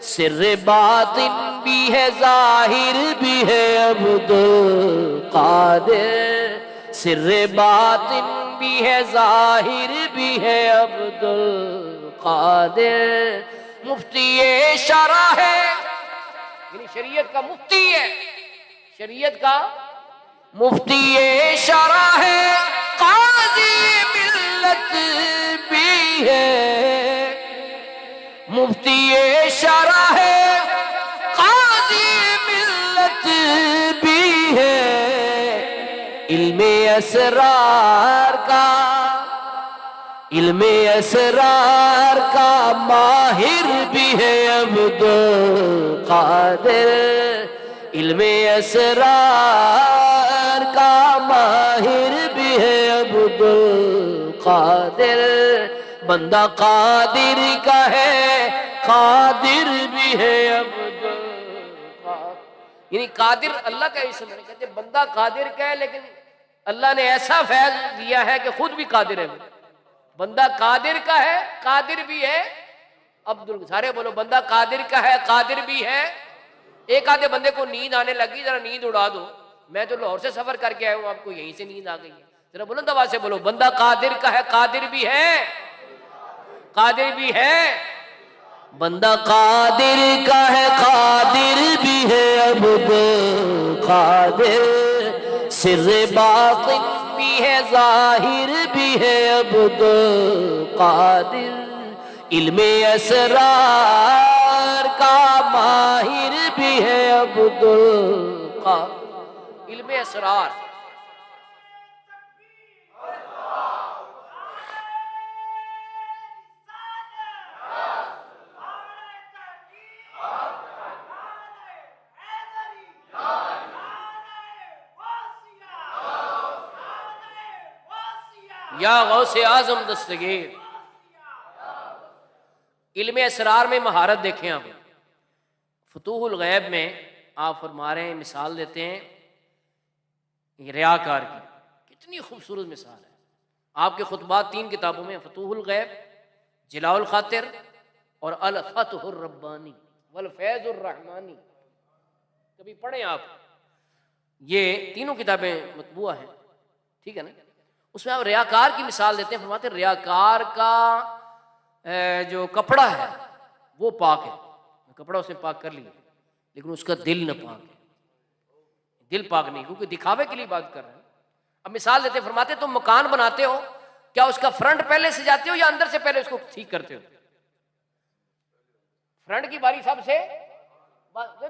सिर्रे बातिन भी है, जाहिर भी है अब्दुल कादिर, सिर्रे बातिन भी है, जाहिर भी है अब्दुल कादिर, मुफ्ती शरा है, यानी शरीयत का मुफ्ती है, शरीयत का मुफ्ती शरा है, काजी मिल्लत भी है, मुफ्ती शरा है, काजी मिल्लत भी है, इल्मे असरार का, इल्मे असरार का माहिर भी है अब्दुल कादिर, इल्मे असरार का माहिर भी है अब्दुल कादिर, बंदा कादिर का है, कादिर भी है अब्दुल कादिर, यानी कादिर अल्लाह का इसम है। कहते बंदा कादिर का है, लेकिन अल्लाह ने ऐसा फैज दिया है कि खुद भी कादिर है। बंदा कादिर का है, कादिर भी है अब्दुल, सारे बोलो बंदा कादिर का है, कादिर भी है। एक आधे बंदे को नींद आने लगी, जरा नींद उड़ा दो, मैं तो लाहौर से सफर करके आया हूं, आपको यहीं से नींद आ गई है, जरा बुलंद आवाज से बोलो बंदा कादिर का है, कादिर भी है, कादिर भी है, बंदा कादिर का है, कादिर भी है अब्दुल कादिर, सिर्रे बातिन भी है, जाहिर भी है अब्दुल कादिर, इल्मे असरार का माहिर भी है अब्दुल कादिर, इल्मे असरार। या गौसे आजम दस्तगीर, इल्मे असरार में महारत देखें आप। फतूहुल गैब में आप फरमा रहे हैं, मिसाल देते हैं रियाकार की, कितनी खूबसूरत मिसाल है। आपके खुतबात 3 किताबों में, फतूहुल गैब, जिलाउल खातिर और अल फतहुर रब्बानी वल फैजुर रहमानी, कभी पढ़ें आप, ये तीनों किताबें मतबूआ हैं, ठीक है ना। उसमें आप रियाकार की मिसाल देते हैं, फरमाते हैं रियाकार का जो कपड़ा है वो पाक है, कपड़ा उसने पाक कर लिया, लेकिन उसका दिल न पाक है, दिल पाक नहीं, क्योंकि दिखावे के लिए बात कर रहे हैं। अब मिसाल देते, फरमाते तुम मकान बनाते हो, क्या उसका फ्रंट पहले से जाते हो या अंदर से पहले उसको ठीक करते हो? फ्रंट की बारी सबसे,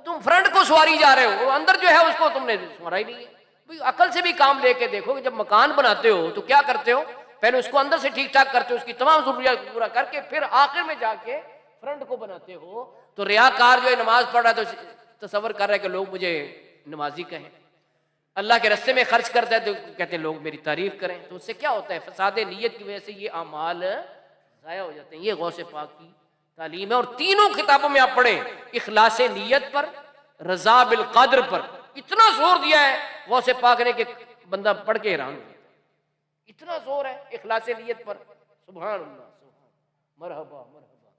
तुम फ्रंट को सवारी जा रहे हो, अंदर जो है उसको तुमने सवारा ही नहीं है। भाई अकल से भी काम लेके देखो कि जब मकान बनाते हो तो क्या करते हो, पहले उसको अंदर से ठीक ठाक करते हो, उसकी तमाम जरूरियात पूरा करके फिर आखिर में जाके फ्रंट को बनाते हो। तो रियाकार जो है नमाज पढ़ रहा है तो तसव्वुर कर रहा है कि लोग मुझे नमाजी कहें, अल्लाह के रास्ते में खर्च करता है तो कहते हैं लोग मेरी तारीफ करें। तो उससे क्या होता है, फसाद नीयत की वजह से ये अमाल ज़ाया हो जाते हैं। ये गौसे पाक की तालीम है। और तीनों किताबों में आप पढ़ें, इखलास नीयत पर, रज़ा बिल क़द्र पर इतना जोर दिया है गौसे पाक ने कि बंदा पढ़ के हैरान हो जाता है, इतना जोर है इखलास नीयत पर। सुभान अल्लाह, मरहबा मरहबा,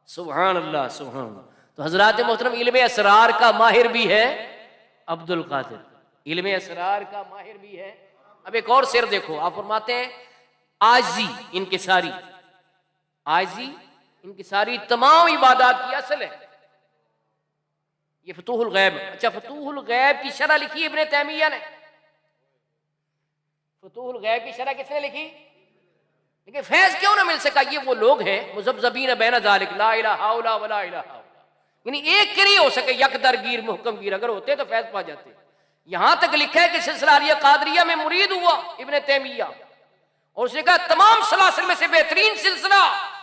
सुभान अल्लाह सुभान अल्लाह। तो हजरात मोहतरम, इल्म असरार का माहिर भी है अब्दुल कादिर, इल्म असरार का माहिर भी है। अब एक और शेर देखो, आप फरमाते हैं आजी इनकिसारी, आजी इनकिसारी तमाम इबादत की असल है। ये फतूहुल गैब, अच्छा फतूहुल गैब की शरह लिखी इब्ने तैमिया ने। फतूहुल गैब की शरह किसने लिखी? लेकिन फैज क्यों ना मिल सका? ये वो लोग हैं मुज़ब्ज़बीन बैन ज़ालिक ला इलाहा इल्ला वला इलाहा, यानी एक के नहीं हो सके, यकदरगीर मुहकमगीर अगर होते तो फैज पा जाते। यहां तक लिखा है कि सिलसिला आलिया कादरिया में मुरीद हुआ इब्ने तैमिया, और उसने कहा तमाम सलासिल में से बेहतरीन सिलसिला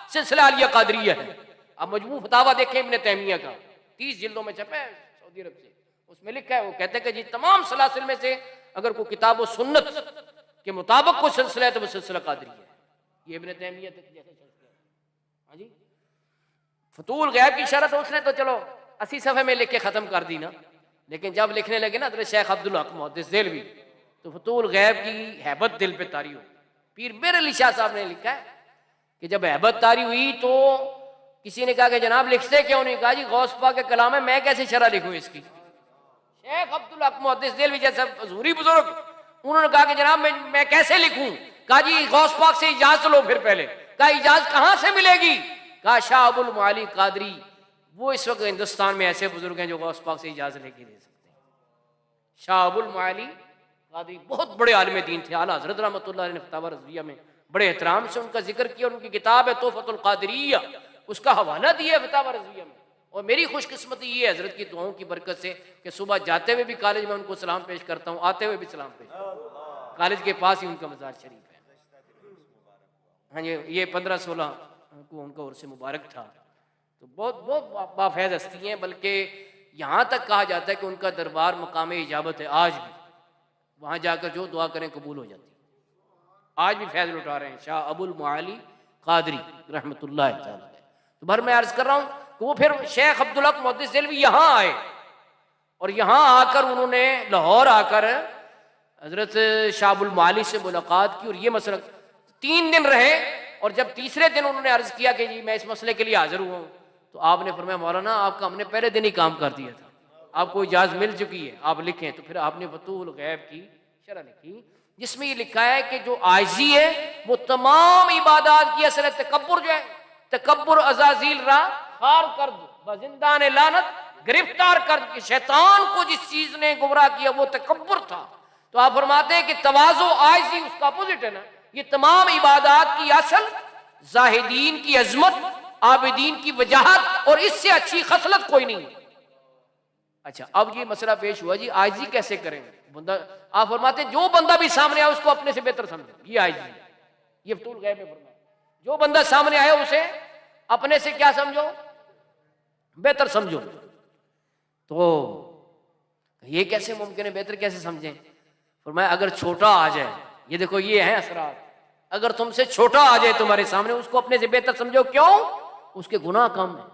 सिलसिला आलिया कादरिया है। अब मजमू फतावा देखें इब्ने तैमिया का, 30 जिल्दों में छपा है सऊदी अरब से, उसमें लिखा है, वो कहते हैं कि जी तमाम सलासिल में से अगर कोई किताब सुन्नत के मुताबिक कोई सिलसिला है तो वो सिलसिला कादरिया है। ये इब्ने तैमिया तक जैसे सिलसिला। हाँ जी, फतूहुल गैब की शरह तो उसने तो चलो 80 सफ़े में लिख के ख़त्म कर दी ना, लेकिन जब लिखने लगे ना तो शेख अब्दुल हक मुहद्दिस देलवी, तो फतूहुल गैब की हैबत दिल पे तारी हो। पीर मेर अली शाह साहब ने लिखा है कि जब हैबत तारी हुई तो किसी ने कहा कि जनाब लिखते क्यों नहीं? कहा जी गौस पाक के कलाम है, मैं कैसे शरह लिखूं इसकी? शेख अब्दुल हक मुहद्दिस देलवी जैसे हजूरी बुजुर्ग, उन्होंने कहा कि जनाब मैं कैसे लिखूं? कहा जी गौस पाक से इजाजत लो फिर पहले। कहा इजाजत कहां से मिलेगी? कहा शाह अबुल मुआली कादरी, वो इस वक्त हिंदुस्तान में ऐसे बुजुर्ग हैं जो गौस पाक से इजाजत लेके दे सकते हैं। शाह अबुल मुआली कादरी बहुत बड़े आलिम दीन थे, आला हज़रत रहमतुल्लाह अलैह ने फतावा रज़विया में बड़े एहतराम से उनका जिक्र किया, उनकी किताब है तोहफतुल कादरिया, उसका हवाला दिया फतावा रज़विया में। और मेरी खुशकिस्मती ये है हजरत की दुआओं की बरकत से कि सुबह जाते हुए भी कॉलेज में उनको सलाम पेश करता हूँ, आते हुए भी सलाम पेश करता हूँ। कॉलेज के पास ही उनका मज़ार शरीफ है। हाँ जी, ये 15-16 को उनका उर्स मुबारक था। तो बहुत बहुत बाफैज़ हस्ती हैं, बल्कि यहाँ तक कहा जाता है कि उनका दरबार मकाम इजाबत है। आज भी वहाँ जाकर जो दुआ करें कबूल हो जाती है। आज भी फैज़ लुटा रहे हैं शाह अबुल मुआली कादरी रहमतुल्लाह तआला। तो भर मैं अर्ज़ कर रहा हूँ कि वो फिर शेख अब्दुल हक मुहद्दिस देलवी यहाँ आए, और यहाँ आकर उन्होंने लाहौर आकर हज़रत शाह अबुल मुआली से मुलाकात की, और ये मसला 3 दिन रहे। और जब तीसरे दिन उन्होंने अर्ज किया कि जी मैं इस मसले के लिए हाजिर हुआ हूँ, तो आपने फरमाया मौलाना आपका हमने पहले दिन ही काम कर दिया था, आपको इजाज़त मिल चुकी है, आप लिखें। तो फिर आपने फतूहुल गैब की शरह लिखी, जिसमें ये लिखा है कि जो आजी है वो तमाम इबादत की असल है। तकब्बुर जो है, तकब्बुर अज़ाज़ील रा खार कर बजिंदान लानत गिरफ्तार कर के शैतान को जिस चीज ने गुमराह किया वो तकब्बुर था। तो आप फरमाते हैं कि तवाज़ु आजी उसका अपोजिट है ना। ये तमाम इबादत की असल, जाहिदीन की अजमत, आबिदीन की वजाहत, और इससे अच्छी खसलत कोई नहीं। अच्छा, अब ये मसला पेश हुआ जी आजी कैसे करें? बंदा, आप फरमाते हैं जो बंदा भी सामने आए उसको अपने से बेहतर समझे, ये आजी। ये फतूहुल गैब में फरमाया, जो बंदा सामने आए उसे अपने से क्या समझो? बेहतर समझो। तो ये कैसे मुमकिन है, बेहतर कैसे समझें? फरमाया अगर छोटा आ जाए, ये देखो ये है असरार, अगर तुमसे छोटा आ जाए तुम्हारे सामने उसको अपने से बेहतर समझो। क्यों? उसके गुनाह कम है,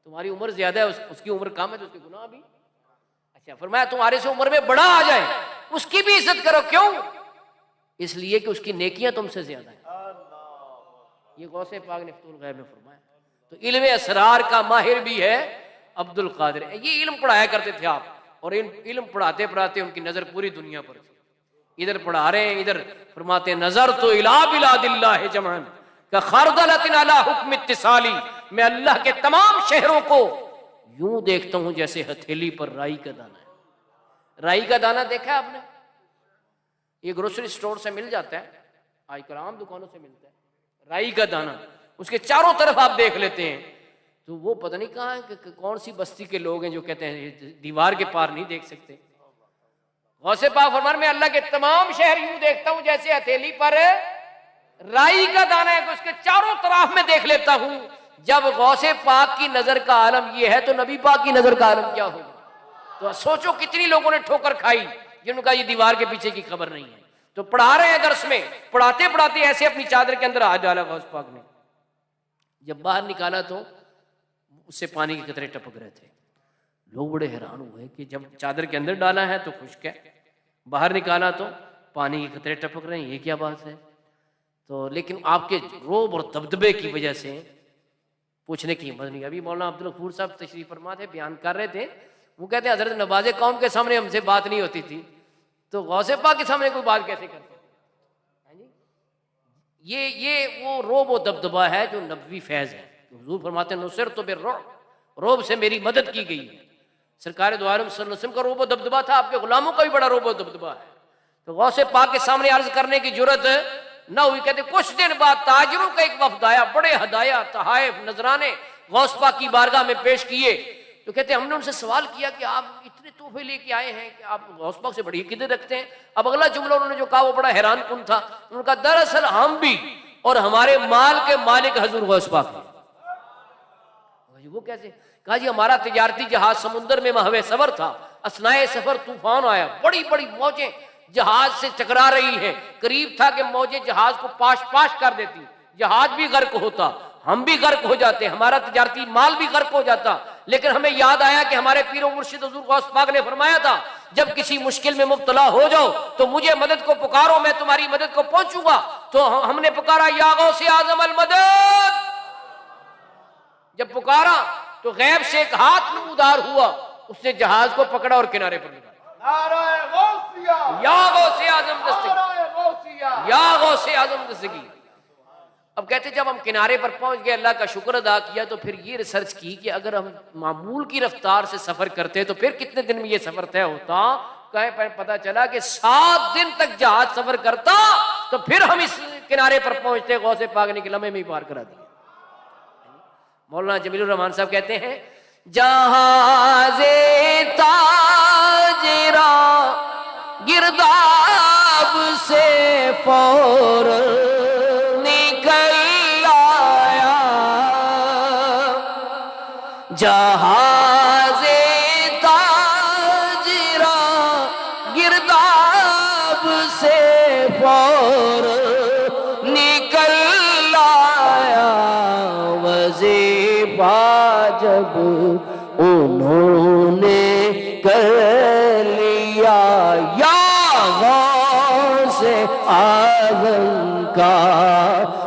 तुम्हारी उम्र ज्यादा है, उसकी उम्र कम है तो उसके गुनाह भी। अच्छा, फरमाया तुम्हारे से उम्र में बड़ा आ जाए उसकी भी इज्जत करो। क्यों? इसलिए कि उसकी नेकियां तुमसे ज्यादा है। ये गौसे पाक ने फतूहुल गैब में फरमाया। तो इल्म असरार का माहिर भी है अब्दुल कादिर। ये इल्म पढ़ाया करते थे आप, और इल्म पढ़ाते पढ़ाते उनकी नजर पूरी दुनिया पर थी। इधर पढ़ा रहे हैं, इधर फरमाते नजर तो इला बिलादिल्लाह जमान का खरदलतिन अला हुक्म इत्तिसाली, मैं अल्लाह के तमाम शहरों को यूं देखता हूं जैसे हथेली पर राई का दाना है। राई का दाना देखा है आपने? ये ग्रोसरी स्टोर से मिल जाता है, आजकल आम दुकानों से मिलता है राई का दाना। उसके चारों तरफ आप देख लेते हैं तो वो पता नहीं कहाँ है कि कौन सी बस्ती के लोग हैं जो कहते हैं ये दीवार के पार नहीं देख सकते। गौसे पाक फरमान में अल्लाह के तमाम शहर यूं देखता हूं जैसे हथेली पर राई का दाना है, तो उसके चारों तरफ में देख लेता हूं। जब गौसे पाक की नजर का आलम ये है तो नबी पाक की नजर का आलम क्या होगा? तो सोचो कितनी लोगों ने ठोकर खाई जिनका ये दीवार के पीछे की खबर नहीं है। तो पढ़ा रहे हैं दर्स में, पढ़ाते पढ़ाते ऐसे अपनी चादर के अंदर हाथ डाला गौस पाक ने। जब बाहर निकाला तो उससे पानी के कतरे टपक रहे थे। लोग बड़े हैरान हुए कि जब चादर के अंदर डाला है तो खुश्क है, बाहर निकाला तो पानी के कतरे टपक रहे हैं, ये क्या बात है? तो लेकिन आपके रोब और दबदबे की वजह से पूछने की हिम्मत नहीं। अभी मौलाना अब्दुल गफूर साहब तशरीफ फरमा थे, बयान कर रहे थे, वो कहते हैं हजरत नवाज़े कौम के सामने हमसे बात नहीं होती थी तो गौसे पाक के सामने कोई बात कैसे कर सकते? ये वो रोब और दबदबा है जो नबवी फैज़ है। हुजूर फरमाते हैं नुसर तो रोब से मेरी मदद की गई है। सरकार दो आलम सल्लल्लाहु अलैहि वसल्लम का रोब और दबदबा था, आपके गुलामों का भी बड़ा रोब और दबदबा है। तो गौसे पाक के सामने अर्ज करने की जरूरत ना हुई। कहते कुछ दिन बाद ताजरों का एक वफद आया, बड़े हदाया तहाइफ नजराने गौस पाक की बारगाह में पेश किए। तो कहते हमने उनसे सवाल किया कि आप इतने तोहफे लेके आए हैं कि आप गौस पाक से बड़ी अकीदत रखते हैं। अब अगला जुमला उन्होंने जो कहा वो बड़ा हैरान कुन था। उनका दरअसल हम भी और हमारे माल के मालिक हजूर गौस पाक हैं। वो कैसे? कहा जी हमारा तिजारती जहाज समुद्र में महवे सफर था, असनाए सफर तूफान आया, बड़ी बड़ी मौजें जहाज से टकरा रही हैं, करीब था कि मौजें जहाज को पाश पाश कर देती, जहाज भी गर्क होता, हम भी गर्क हो जाते, हमारा तिजारती माल भी गर्क हो जाता। लेकिन हमें याद आया कि हमारे पीरो मुर्शिद हुजूर गौस पाक ने फरमाया था जब किसी मुश्किल में मुब्तला हो जाओ तो मुझे मदद को पुकारो, मैं तुम्हारी मदद को पहुंचूंगा। तो हमने पुकारा या गौसे आज़म अल मदद। जब पुकारा तो गैब से एक हाथ में उधार हुआ, उसने जहाज को पकड़ा और किनारे पर लगाया। या गौसे आज़म दस्तगी, या गौसे आज़म दस्तगी। अब कहते जब हम किनारे पर पहुंच गए, अल्लाह का शुक्र अदा किया, तो फिर ये रिसर्च की कि अगर हम मामूल की रफ्तार से सफर करते तो फिर कितने दिन में ये सफर तय होता। कहीं पर पता चला कि 7 दिन तक जहाज सफर करता तो फिर हम इस किनारे पर पहुंचते। गौसे पाक ने लम्हे में ही पार करा दिया। मौलाना जमीलुर रहमान साहब कहते हैं जहाज़े ताजरा गिरदाब से फौरन जहाज़े ताजरा गिरदाब से फौरन निकल आया। वज़ीफ़ा जब उन्होंने कर लिया या गौसे आज़म का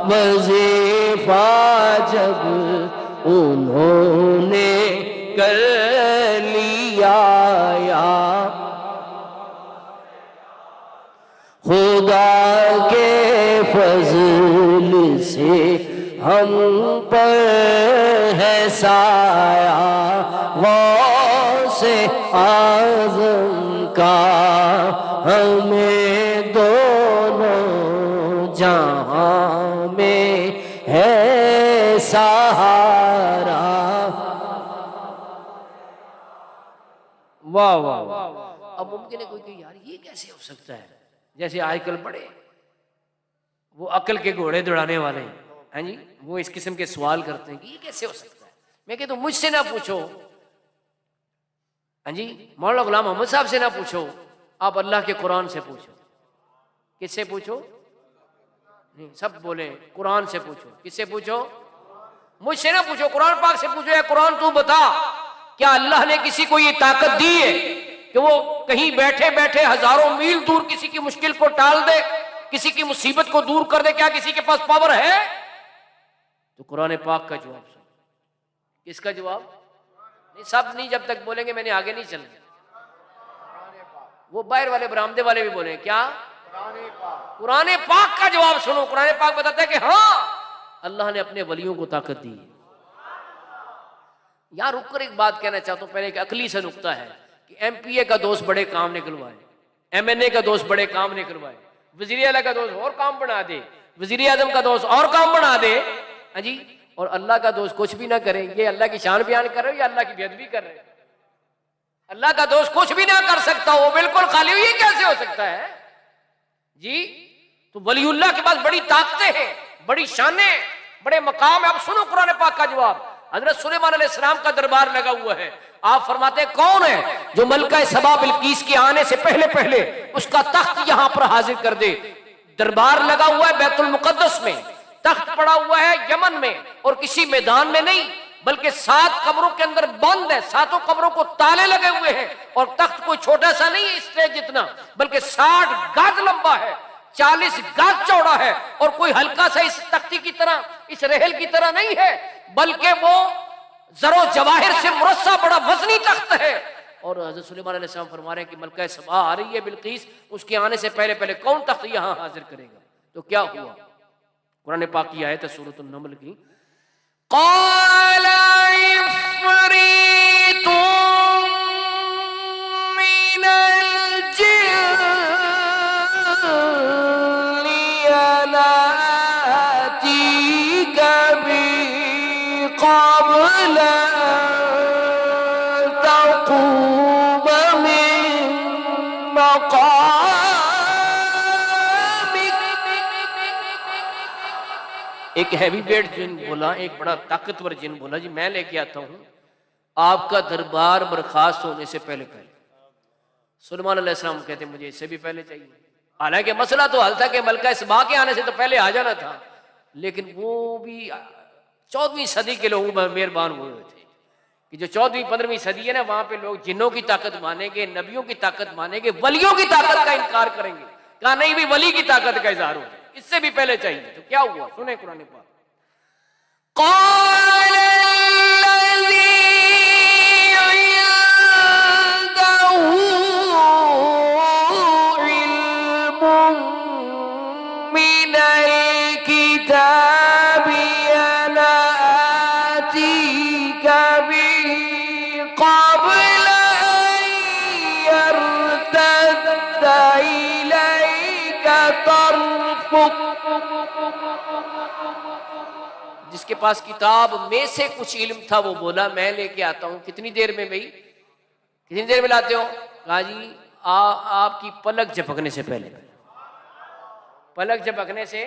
वज़ीफ़ा जब उन्होंने कर लिया या खुदा के फज़ल से हम पर है साया गौसे आज़म का हमें दोनों जहां में है सहारा। वाह वाह वाह। अब मुमकिन है कोई कहे यार ये कैसे हो सकता है, जैसे आजकल बड़े वो अकल के घोड़े दौड़ाने वाले हैं जी, वो इस किस्म के सवाल करते हैं कि ये कैसे हो सकता है। मैं कहता हूं मुझसे ना पूछो, हाँ जी, मौलाना गुलाम मोहम्मद साहब से ना पूछो, आप अल्लाह के कुरान से पूछो। किससे पूछो? नहीं, सब बोले कुरान से पूछो। किससे पूछो? मुझसे ना पूछो, कुरान पाक से पूछो। या कुरान तू बता, क्या अल्लाह ने किसी को ये ताकत दी है कि वो कहीं बैठे बैठे हजारों मील दूर किसी की मुश्किल को टाल दे, किसी की मुसीबत को दूर कर दे? क्या किसी के पास पावर है? तो कुरान पाक का जवाब सुन। किसका जवाब? नहीं, सब नहीं, जब तक बोलेंगे मैंने आगे नहीं चलना। वो बाहर वाले बरामदे वाले भी बोले क्या? कुरान पाक का जवाब सुनो। कुरान पाक बताता है कि हाँ अल्लाह ने अपने वलियों को ताकत दी। यहां रुककर एक बात कहना चाहता हूं, पहले एक अकली से नुकता है कि एमपीए का दोस्त बड़े काम निकलवाए, एमएनए का दोस्त बड़े काम निकलवाए, वजीर आला का दोस्त और काम बना दे, वजीर आजम का दोस्त और काम बना दे, हाँ जी, और अल्लाह का दोस्त कुछ भी ना करे। ये अल्लाह की शान बयान कर रहे हो या अल्लाह की बेअदबी कर रहे हो? अल्लाह का दोस्त कुछ भी ना कर सकता, वो बिल्कुल खाली, ये कैसे हो सकता है जी? तो वलीउल्लाह के पास बड़ी ताकतें हैं, बड़ी शानें, बड़े मकाम है। अब सुनो कुरान पाक का जवाब। हजरत सुलेमान अलैहिस्सलाम का दरबार लगा हुआ है। आप फरमाते कौन है जो मलका सबा बिल्कीस के आने से पहले पहले उसका तख्त यहां पर हाजिर कर दे? दरबार लगा हुआ है बैतुल मुकद्दस में, तख्त पड़ा हुआ है यमन में, और किसी मैदान में नहीं बल्कि 7 कब्रों के अंदर बंद है। 7 कब्रों को ताले लगे हुए हैं, और तख्त कोई छोटा सा नहीं है स्टेज जितना, बल्कि 60 गज लंबा है, 40 गज चौड़ा है, और कोई हल्का सा इस तख्ती की तरह, इस रेहल की तरह नहीं है, बल्कि वो जरो जवाहिर से मुरस्सा बड़ा वजनी तख्त है। और हज़रत सुलेमान अलैहिस्सलाम फरमा रहे हैं कि मलका सबा आ रही है बिल्कीस, उसके आने से पहले पहले कौन तख्त यहां हाजिर करेगा? तो क्या हुआ? कुरान पाक की आयत है सूरह नमल की, क़ाल इफ़रीतुम मिनल जिन्नि अनातीका बिही क़ब्ल अन तक़ूम मिन मक़ामिक। एक हैवी वेट जिन बोला, एक बड़ा ताकतवर जिन बोला, जी मैं लेके आता हूं आपका दरबार बर्खास्त होने से पहले पहले। सुलेमान अलैहिस्सलाम कहते मुझे इससे भी पहले चाहिए। हालांकि मसला तो हल था कि मलका सबा के आने से तो पहले आ जाना था, लेकिन वो भी 14वीं सदी के लोग मेहरबान हुए थे कि जो 14वीं 15वीं सदी है ना, वहां पे लोग जिन्नों की ताकत मानेंगे, नबियों की ताकत मानेंगे, वलियों की ताकत का इनकार करेंगे। कहा नहीं भी वली की ताकत का इजहार हो, इससे भी पहले चाहिए। तो क्या हुआ सुने कुरान पाक, क़ाल लज़ी इंदहु इल्मुन मिनल किताबि अना आतीका बिही क़ब्ल अन यर्तद्द इलैका तर्फुक। जिसके पास किताब में से कुछ इल्म था वो बोला मैं लेके आता हूं। कितनी देर में भाई, कितनी देर में लाते हो? कहा जी आपकी पलक झपकने से पहले। पलक झपकने से,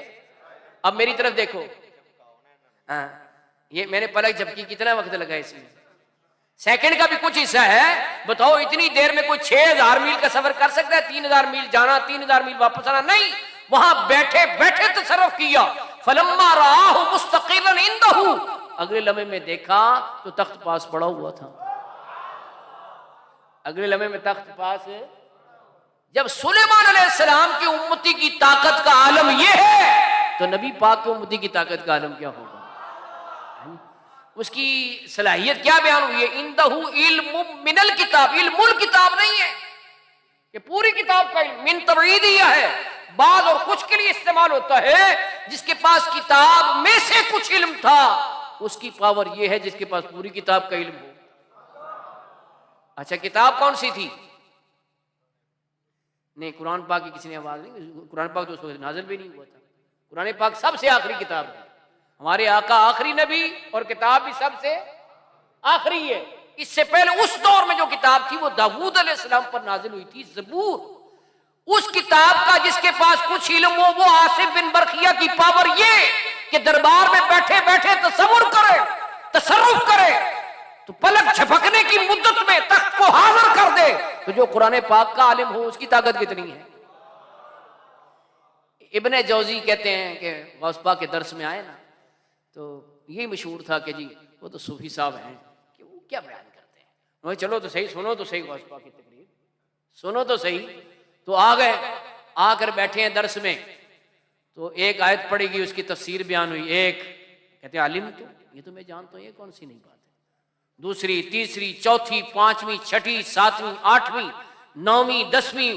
अब मेरी तरफ देखो, हाँ ये मैंने पलक झपकी, कितना वक्त लगा इसमें? सेकंड का भी कुछ हिस्सा है। बताओ इतनी देर में कोई 6000 मील का सफर कर सकता है? 3000 मील जाना, 3000 मील वापस आना? नहीं, वहां बैठे बैठे तसर्रुफ किया। फलम्मा राहु मुस्तक़िलन इंदहु, अगले लम्हे में देखा तो तख्त पास पड़ा हुआ था। अगले लम्हे में तख्त पास। जब सुलेमान अलैहिस्सलाम की उम्मती की ताकत का आलम यह है, तो नबी पाक की उम्मती की ताकत का आलम क्या होगा? उसकी सलाहियत क्या बयान हुई है? इंदहु इल्मु मिनल किताब, इल्मुल किताब नहीं है कि पूरी किताब का इल्म, मिन तबईदिया है, बाद और कुछ के लिए इस्तेमाल होता है। जिसके पास किताब में से कुछ इल्म था उसकी पावर यह है जिसके पास पूरी किताब का इल्म हो। अच्छा किताब कौन सी थी? नहीं, कुरान पाक की किसी ने आवाज नहीं, कुरान पाक तो उस वक्त नाज़िल भी नहीं हुआ था। कुरान पाक सबसे आखिरी किताब है, हमारे आका आखिरी नबी, और किताब भी सबसे आखिरी है। इससे पहले उस दौर में जो किताब थी वो दाऊद अलैहिस्सलाम पर नाजिल हुई थी, ज़बूर। उस किताब का जिसके पास कुछ इल्म हो वो आसिफ बिन बरखिया की पावर ये कि दरबार में बैठे बैठे तसव्वुर करे, तसर्रुफ करे, तो पलक झपकने की मुद्दत में तख्त को हाजिर कर दे। तो जो कुरान पाक का आलिम हो उसकी ताकत कितनी है? इब्ने जौजी कहते हैं कि गौस पाक के दर्स में आए ना, तो यही मशहूर था कि जी वो तो सूफी साहब हैं कि वो क्या बयान करते हैं। वही चलो तो सही, सुनो तो सही गौस पाक की तकरीर, सुनो तो सही। तो आ गए, आकर बैठे हैं दर्स में, तो एक आयत पड़ेगी उसकी तफसीर बयान हुई। एक कहते हैं आलिम तो ये तो मैं जानता हूँ, ये कौन सी नई बात है? दूसरी, तीसरी, चौथी, पांचवी, छठी, सातवीं, आठवीं, 9वीं 10वीं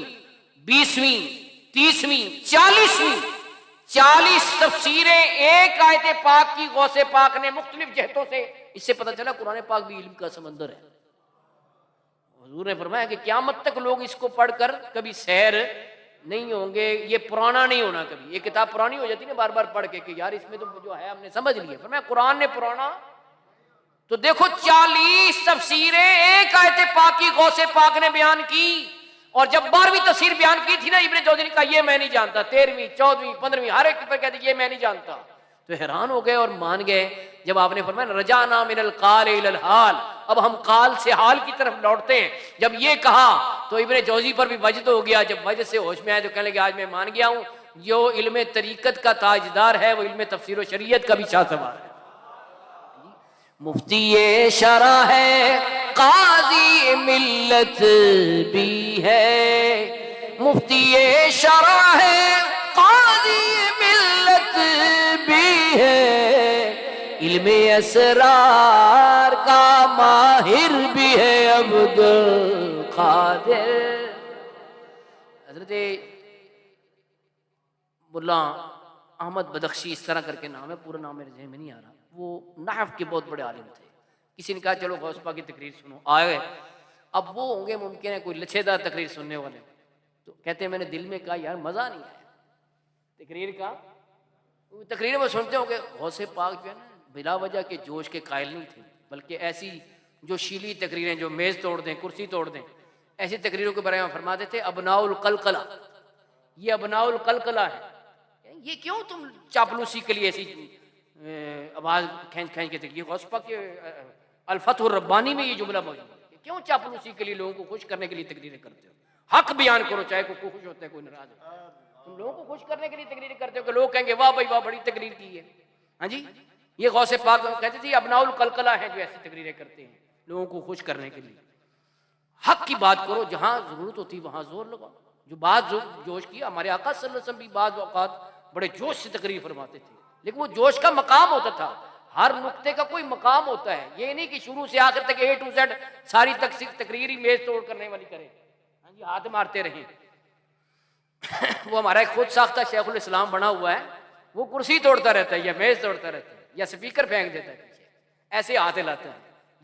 20वीं 30वीं 40वीं 40 तफसीरें एक आयत पाक की गौसे पाक ने मुख्तलिफ जहतों से। इससे पता चला कुरान पाक भी इल्म का समंदर है। हुजूर ने फरमाया कि क़यामत तक लोग इसको पढ़कर कभी सैर नहीं होंगे, ये पुराना नहीं होना कभी। ये किताब पुरानी हो जाती है ना बार बार पढ़ के कि यार इसमें तो जो है हमने समझ लिया। फरमाया कुरान ने पुराना, तो देखो 40 तफसीरें एक आयत पाक की गौसे पाक ने बयान की। और जब 12वीं तफसीर बयान की थी ना, इब्ने जौज़ी ने कहा ये मैं नहीं जानता। 13वीं 14वीं 15वीं हर एक पर कहते ये मैं नहीं जानता। तो हैरान हो गए और मान गए जब आपने फरमाया रजाना मिनल काल इलल हाल, अब हम काल से हाल की तरफ लौटते हैं। जब ये कहा तो इब्ने जौज़ी पर भी वजद हो गया। जब वजद से होश में आए तो कहने लगे आज मैं मान गया हूं जो इल्म तरीकत का ताजदार है वो इल्म तफसीर व शरीयत का भी शाहसवार है। मुफ्ती ये शरा है, काजी मिल्लत भी है। मुफ्ती ये शरा है, काजी मिल्लत भी है। इल्मे असरार का माहिर भी है अब्दुल कादिर। हजरत मुल्ला अहमद बदख्शी इस तरह करके नाम है, पूरा नाम मेरे ज़हन में नहीं आ रहा। वो नहव के बहुत बड़े आलिम थे। किसी ने कहा चलो गौस पाक की तकरीर सुनो, आए। अब वो होंगे मुमकिन है कोई लच्छेदार तकरीर सुनने वाले, तो कहते हैं मैंने दिल में कहा यार मज़ा नहीं आया तकरीर का। तकरीर में सुनते होंगे गौसे पाक जो है ना बिला वजह के जोश के कायल नहीं थे, बल्कि ऐसी जो शीली तकरीरें जो मेज़ तोड़ दें कुर्सी तोड़ दें ऐसी तकरीरों के बारे में फरमाते थे अबनाउल कलकला, ये अबनाउल कलकला है। ये क्यों तुम चापलूसी के लिए ऐसी आवाज खींच खींच के देखिए। गौस पाक के अल-फतहुर रब्बानी में ये जुमला मौजूद है। क्यों चापलूसी के लिए लोगों को खुश करने के लिए तकरीरें करते हो? हक बयान करो, चाहे कोई खुश होता है कोई नाराज है। तुम लोगों को खुश करने के लिए तकरीरें करते हो कि लोग कहेंगे वाह भाई वाह बड़ी तकरीर की है। हाँ जी, ये गौसे पाक कहते थे अबनाउल कलकला है जो ऐसी तकरीरें करते हैं लोगों को खुश करने के लिए। हक की बात करो, जहां जरूरत होती वहां जोर लगाओ। जो बात जोश की, हमारे आका सल्लल्लाहु अलैहि वसल्लम भी बात औकात बड़े जोश से तकरीर फरमाते थे, लेकिन वो जोश का मकाम होता था। हर नुक्ते का कोई मकाम होता है। ये नहीं कि शुरू से आखिर तक A to Z सारी तकरीर ही मेज तोड़ करने वाली करें। हाँ जी, हाथ मारते रहें। वो हमारा एक खुद साख्ता शेखुल इस्लाम बना हुआ है, वो कुर्सी तोड़ता रहता है या मेज तोड़ता रहता है या स्पीकर फेंक देता है पीछे, ऐसे हाथ हिलाता है।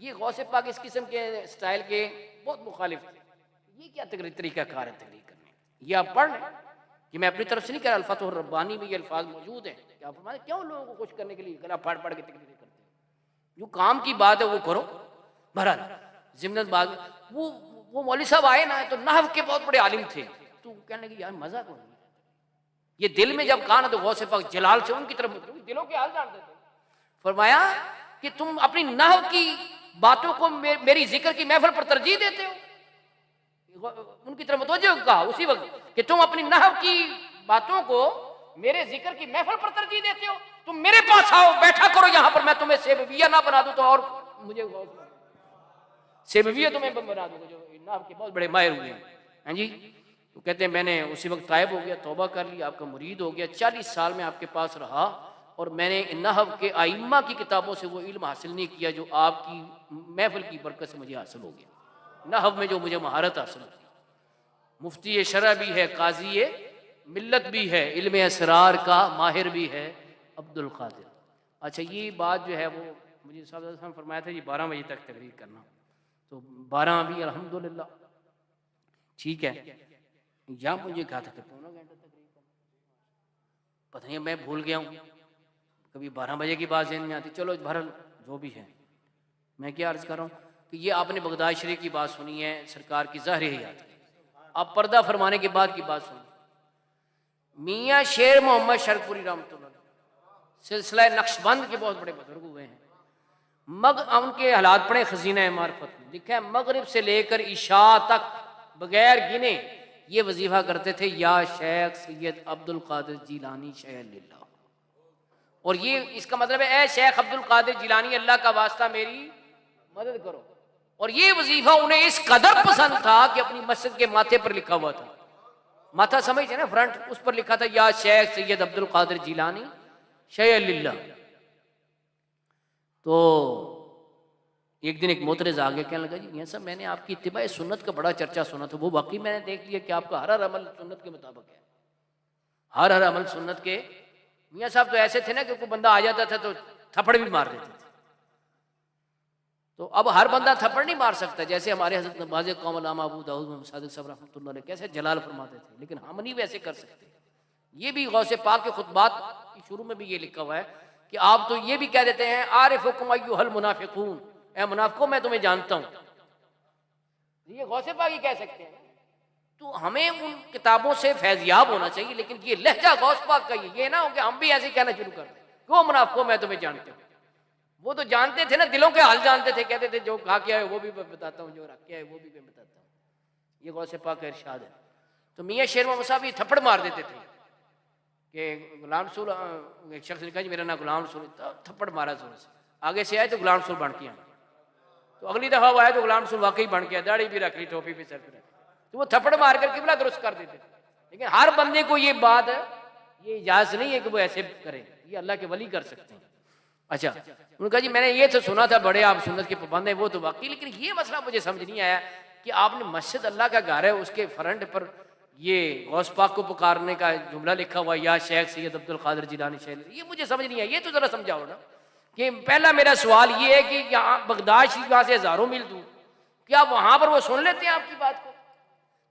ये गौसे पाक इस किस्म के स्टाइल के बहुत मुखालिफ थे। ये क्या तरीका कार है तकरीर करने? ये आप पढ़ लें कि मैं अपनी तरफ से नहीं कह रहा, अल-फतहुर रब्बानी में ये अल्फाज मौजूद हैं। क्या फरमाते क्यों लोगों को खुश करने के लिए गला फाड़ फाड़ के तकरीरें करते हैं? जो काम की बात है वो करो। बहरहाल ज़िम्नत बात, वो मौलवी साहब आए ना तो नहव के बहुत बड़े आलिम थे, तो कहने लगे यार मजा कौन नहीं। ये दिल में जब कहा ना तो गौसे पाक जलाल से उनकी तरफ दिलों के हाल जानते थे। फरमाया कि तुम अपनी नहव की बातों को मेरी जिक्र की महफिल पर तरजीह देते हो। उनकी तरफ मुतवज्जो कहा उसी वक्त कि तुम अपनी नहव की बातों को मेरे जिक्र की महफिल पर तरजीह देते हो। तुम मेरे पास आओ, बैठा करो यहाँ पर, मैं तुम्हें सेबविया ना बना दूं तो और मुझे सेबविया तुम्हें बना दूंगा, जो नहव के बहुत बड़े माहिर हुए हैं। हाँ जी, तो कहते हैं मैंने उसी वक्त तायब हो गया, तौबा कर ली, आपका मुरीद हो गया। 40 साल में आपके पास रहा और मैंने नहव के आइम्मा की किताबों से वो इल्म हासिल नहीं किया जो आपकी महफिल की बरकत से मुझे हासिल हो गया। नहव में जो मुझे महारत हासिल होती। मुफ्ती शरअ भी है, काजी मिल्लत भी है, इल्म असरार का माहिर भी है अब्दुल कादिर। अच्छा, ये बात जो है वो मुझे साहब फरमाया था ये 12 बजे तक तकरीर करना, तो 12 भी अल्हम्दुलिल्लाह ठीक है। यहाँ मुझे कहा था कि पौना घंटा तकरीर करना, पता नहीं मैं भूल गया हूँ, कभी 12 बजे की बात ज़हन में आती। चलो बहरहाल जो भी है, मैं क्या अर्ज़ कर रहा हूँ कि ये आपने बगदाद शरीफ की बात सुनी है, सरकार की ज़ाहिर हयात की। आप पर्दा फरमाने के बाद की बात सुनिए। मियाँ शेर मोहम्मद शरकपुरी रहमतुल्लाह सिलसिला नक्शबंद के बहुत बड़े बुजुर्ग हुए हैं। उनके हालात पड़े खजीना मार्फत में, लिखा है मगरिब से लेकर इशा तक बगैर गिने ये वजीफा करते थे, या शेख सैयद अब्दुल कादिर जिलानी शैह लिल्लाह। और ये इसका मतलब है ए शेख अब्दुल कादिर जिलानी अल्लाह का वास्ता मेरी मदद करो। और ये वजीफा उन्हें इस कदर पसंद था कि अपनी मस्जिद के माथे पर लिखा हुआ था, माथा समझते ना फ्रंट, उस पर लिखा था या शेख सैयद अब्दुल कादिर जिलानी शैह लिल्लाह। तो एक दिन एक मोतरज़ आगे कहने लगा, जी मियाँ साहब मैंने आपकी इत्तिबा सुन्नत का बड़ा चर्चा सुना था, वो वाकई मैंने देख लिया कि आपका हर अमल सुन्नत के मुताबिक है, हर अमल सुन्नत के। मियाँ साहब तो ऐसे थे ना कि कोई बंदा आ जाता था तो थप्पड़ भी मार देते थे। तो अब हर बंदा थप्पड़ नहीं मार सकता, जैसे हमारे हज़रत नवाज़ कौम अल्लामा अबू दाऊद मोहम्मद सादिक साहब रहमतुल्लाह अलैह कैसे जलाल फरमाते थे, लेकिन हम नहीं वैसे कर सकते। ये भी गौसे पाक के खुतबात की शुरू में भी ये लिखा हुआ है कि आप तो ये भी कह देते हैं आरिफुकुम अय्युहल मुनाफिकून, ए मुनाफिकों मैं तुम्हें जानता हूँ, ये गौसे पाक ही कह सकते हैं। तो हमें उन किताबों से फैज़याब होना चाहिए, लेकिन ये लहजा गौस पाक का ये ना हो कि हम भी ऐसे कहना शुरू कर दें, क्यों मुनाफिकों मैं तुम्हें जानता हूँ। वो तो जानते थे ना, दिलों के हाल जानते थे, कहते थे जो खा के आए वो भी बताता हूँ, जो रख के आए वो भी मैं बताता हूँ। ये गौसे पाक का इरशाद है। तो मियाँ शेर मोहम्मद साहब ये थप्पड़ मार देते थे कि गुलाम रसूल, एक शख्स ने कहा जी मेरा नाम गुलाम रसूल, थप्पड़ मारा जोर से, आगे से आए तो गुलाम रसूल बन के आए। तो अगली दफ़ा वो आए तो गुलाम रसूल वाकई बन के, दाढ़ी भी रख ली, टोपी भी सर पर रख, तो वो थप्पड़ मार कर किबला दुरुस्त कर देते। लेकिन हर बंदे को ये बात है, ये इजाज़त नहीं है कि वो ऐसे करे, ये अल्लाह के वली कर सकते हैं। अच्छा, उन्होंने कहा जी मैंने ये तो सुना था बड़े आप सुन्नत के पाबंद हैं, वो तो वाकई, लेकिन ये मसला मुझे समझ नहीं आया कि आपने मस्जिद अल्लाह का घर है उसके फ्रंट पर ये गौस पाक को पुकारने का जुमला लिखा हुआ, या शेख सैयद अब्दुल कादिर जिलानी शैल, ये मुझे समझ नहीं आया, ये तो जरा समझाओ ना। कि पहला मेरा सवाल ये है कि यहाँ बगदाद शरीफ यहाँ से हज़ारों मील दूर, क्या वहाँ पर वो सुन लेते हैं आपकी बात को?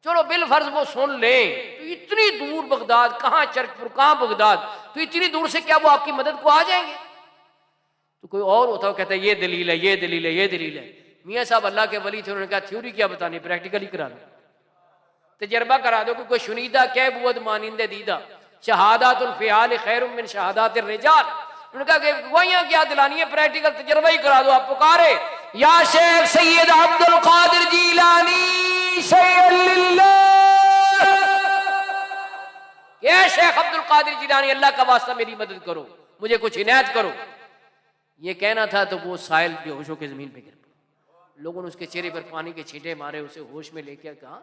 चलो बिल फर्ज वो सुन ले, तो इतनी दूर बगदाद, कहाँ चरकपुर, कहाँ बगदाद, तो इतनी दूर से क्या वो आपकी मदद को आ जाएंगे? तो कोई और होता हो कहता है ये दलील है, ये दलील है, ये दलील है। मियाँ साहब अल्लाह के वली थे, उन्होंने कहा थ्योरी क्या बतानी, प्रैक्टिकली करा दो, तजर्बा करा दो कि कोई शुनीदा कै बुअद मानिंदे दीदा शहादातुल फ़िआल खैरुम मिन शहादातिर रिजाल। उन्होंने कहा कि गवाहियां क्या दिलानी है, प्रैक्टिकल तजर्बा ही करा दो। आप पुकारे या शेख सैयद अब्दुल कादिर जिलानी शैय्यल्लाह, या शेख अब्दुल कादिर जिलानी अल्लाह का वास्ता मेरी मदद करो, मुझे कुछ इनायत करो। ये कहना था तो वो साहिल बेहोश होकर जमीन पे गिर पड़ा। लोगों ने उसके चेहरे पर पानी के छींटे मारे, उसे होश में लेकर कहा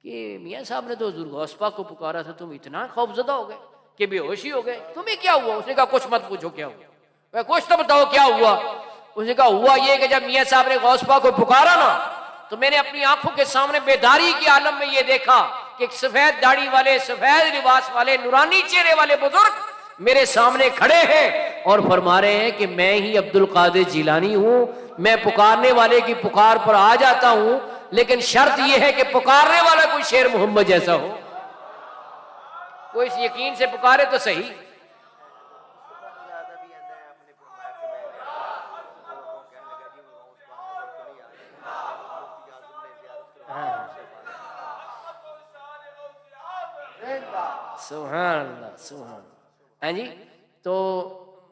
कि मियाँ साहब ने तो हुजूर गौस पाक को पुकारा था, तुम इतना खौफजदा हो गए कि बेहोशी हो गए, तुम्हें क्या हुआ? उसने कहा कुछ मत पूछो क्या हुआ, कुछ तो बताओ क्या हुआ। उसने कहा हुआ ये कि जब मियाँ साहब ने गौस पाक को पुकारा ना, तो मैंने अपनी आंखों के सामने बेदारी के आलम में ये देखा कि एक सफेद दाढ़ी वाले, सफेद लिबास वाले, नूरानी चेहरे वाले बुजुर्ग मेरे सामने खड़े हैं और फरमा रहे हैं कि मैं ही अब्दुल कादिर जिलानी हूं, मैं पुकारने वाले की पुकार पर आ जाता हूं, लेकिन शर्त यह है कि पुकारने वाला कोई शेर मोहम्मद जैसा हो, कोई इस यकीन से पुकारे तो सही। सुभान अल्लाह, सुभान। हैं जी, तो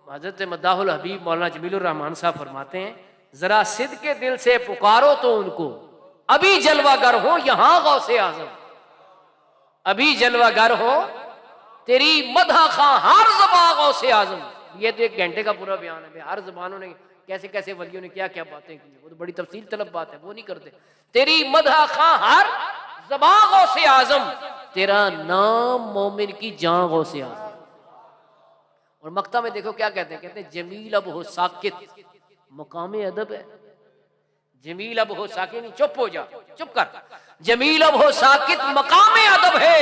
हजरत मद्दाहुल हबीब मौलाना जमीलुर रहमान साहब फरमाते हैं जरा सिद्ध के दिल से पुकारो तो उनको, अभी जलवागर हो यहाँ गौसे आजम, अभी जलवागर हो तेरी मदह खां हर ज़बान गौसे आजम। ये तो 1 घंटे का पूरा बयान है, हर ज़बानों ने कैसे कैसे वलियों ने क्या क्या बातें की, वो तो बड़ी तफसील तलब बात है, वो नहीं करते। तेरी मदह खां हर ज़बान गौसे आजम, तेरा नाम मोमिन की जान गौसे आजम। और मक्ता में देखो क्या कहते हैं, कहते हैं जमील अब हो साकित, मकाम अदब है। जमील अब हो साकित नहीं, चुप हो जा, चुप कर। जमील अब हो साकित मकाम अदब है,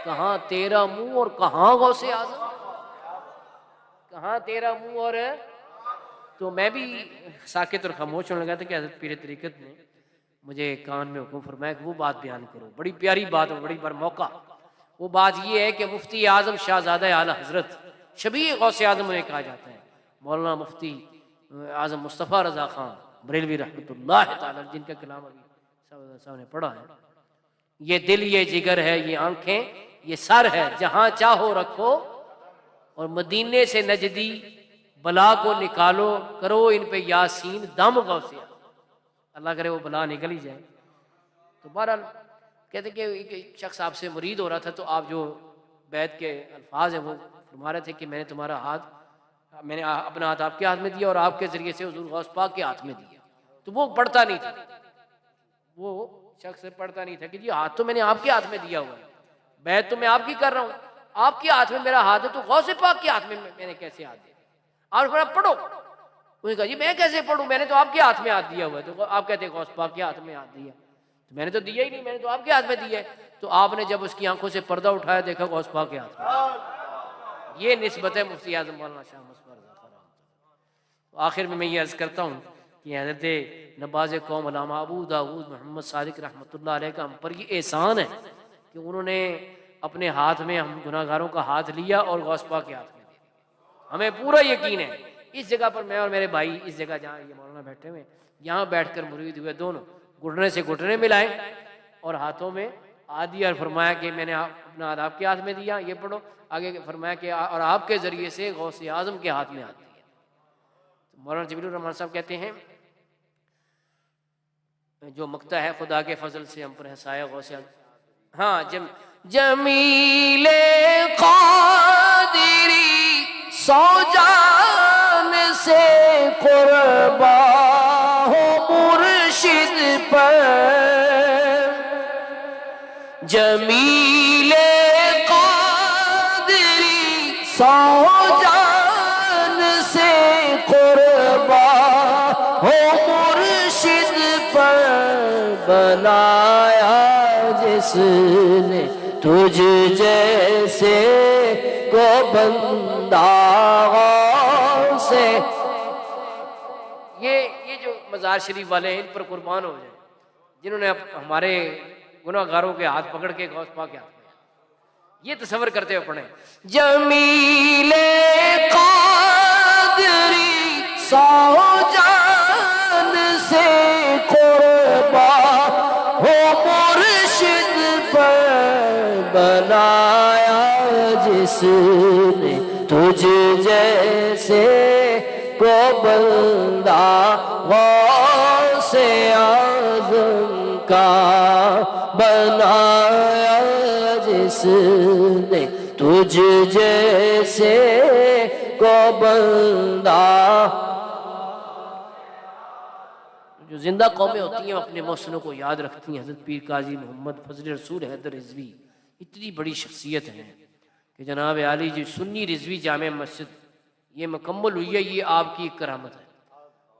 कहाँ तेरा मुंह और कहाँ गौसे आजम, कहाँ तेरा मुंह और। तो मैं भी साकित और खामोश होने लगा था कि हज़रत पीर तरीक़त ने मुझे कान में हुक्म फरमाया कि वो बात बयान करो, बड़ी प्यारी बात और बड़ी बार मौका। वो बात ये है कि मुफ्ती आज़म शाहज़ादा आला हज़रत शबीह गौसे आज़म उन्हें कहा जाता है, मौलाना मुफ्ती आज़म मुस्तफ़ा रज़ा ख़ान बरेलवी रहमतुल्लाह तआला, जिनका कलाम अभी साहब ने पढ़ा है। ये दिल ये जिगर है, ये आंखें ये सर है, जहाँ चाहो रखो, और मदीने से नजदी बला को निकालो, करो इन पे यासीन दम गौसे, अल्लाह करे वो बला निकल ही जाए। तो बहरहाल कहते कि एक शख्स आपसे मुरीद हो रहा था, तो आप जो बैत के अल्फाज हैं वो फरमा रहे थे कि मैंने तुम्हारा हाथ, मैंने अपना हाथ आपके हाथ में दिया और आपके जरिए से हुजूर गौस पाक के हाथ में दिया। तो वो पढ़ता नहीं था, वो शख्स पढ़ता नहीं था कि जी हाथ तो मैंने आपके हाथ में दिया हुआ है, बैत तो मैं आपकी कर रहा हूँ, आपके हाथ में मेरा हाथ है, तो गौसे पाक के हाथ में मैंने कैसे हाथ दिया? आप पढ़ो। उसने कहा जी मैं कैसे पढ़ूं, मैंने तो आपके हाथ में हाथ दिया हुआ है। तो आप कहते हैं गौस पाक के हाथ में हाथ दिया, तो मैंने तो दिया ही नहीं, मैंने तो आपके हाथ में दिया है। तो आपने जब उसकी आंखों से पर्दा उठाया, देखा गौस पाक के हाथ में। ये निस्बत है मुफ्ती आज़म मौलाना शाह मुज़फ़्फ़र ज़फ़र। तो आखिर में मैं ये अर्ज़ करता हूँ कि हज़रत नवाज़ कौम अल्लामा अबू दाऊद मोहम्मद सादिक रहमतुल्लाह अलैह का हम पर ये एहसान है कि उन्होंने अपने हाथ में हम गुनाहगारों का हाथ लिया और गौस पाक के हाथ में दे दिया। हमें पूरा यकीन है इस जगह पर मैं और मेरे भाई, इस जगह जहाँ ये मौलाना बैठे हुए, यहाँ बैठकर मुरीद हुए, दोनों घुटने से घुटने मिलाए और हाथों में हाथ दिया और फरमाया कि मैंने अपना हाथ आपके हाथ में दिया, ये पढ़ो आगे। फरमाया कि और आपके ज़रिए से गौस आज़म के हाथ में हाथ दिया। तो मौलाना जमीलुर रहमान साहब कहते हैं जो मकता है खुदा के फजल से हम पर है साया गौस आज़म। हाँ, जमीले क़ादिरी सौजान से कुर्बा हो मुर्शिद पर, जमीले क़ादिरी सौजान से कुर्बा हो मुर्शिद पर, बनाया जिसने तुझ जैसे को बंदा से। ये जो मज़ार शरीफ वाले हैं इन पर कुर्बान हो जाए, जिन्होंने हमारे गुनाहगारों के हाथ पकड़ के गौस पाक के हाथ में, ये तसव्वुर करते हुए पढ़े जमीले क़ादिरी सौजान से कुर्बा हो मुर्शिद पर, बनाया जिसने तुझ जैसे को बंदा गौसे आज़म का, बनाया जिसने तुझ जैसे को बंदा। जो जिंदा कौमें होती हैं अपने मौसनों को याद रखती हैं। हज़रत पीर काजी मोहम्मद फजल रसूल हैदर रिजवी इतनी बड़ी शख्सियत हैं कि जनाब आली जी सुन्नी रिजवी जामे मस्जिद ये मुकम्मल हुई है, ये आपकी एक करामत है।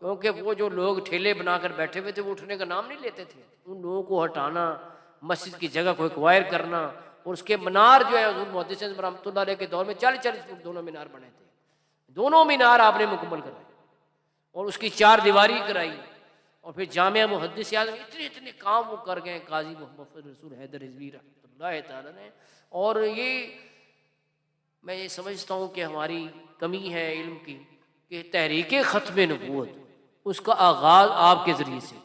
क्योंकि वो जो लोग ठेले बनाकर बैठे हुए थे वो उठने का नाम नहीं लेते थे। उन लोगों को हटाना, मस्जिद की जगह को एक्वायर करना, और उसके मीनार जो है हुज़ूर मुहद्दिस रहमतुल्लाह अलैह के दौर में 40-40 फुट दोनों मीनार बने थे। दोनों मीनार आपने मुकम्मल कराए और उसकी 4 दीवारी कराई, और फिर जामिया मुहद्दिस आज़म इतने काम वो कर गए काजी मोहम्मद फजल रसूल हैदर रिजवी रहमतुल्लाह तआला ने। और ये मैं ये समझता हूँ कि हमारी कमी है इल्म की कि तहरीक ख़त्म नबूवत उसका आगाज़ आपके ज़रिए से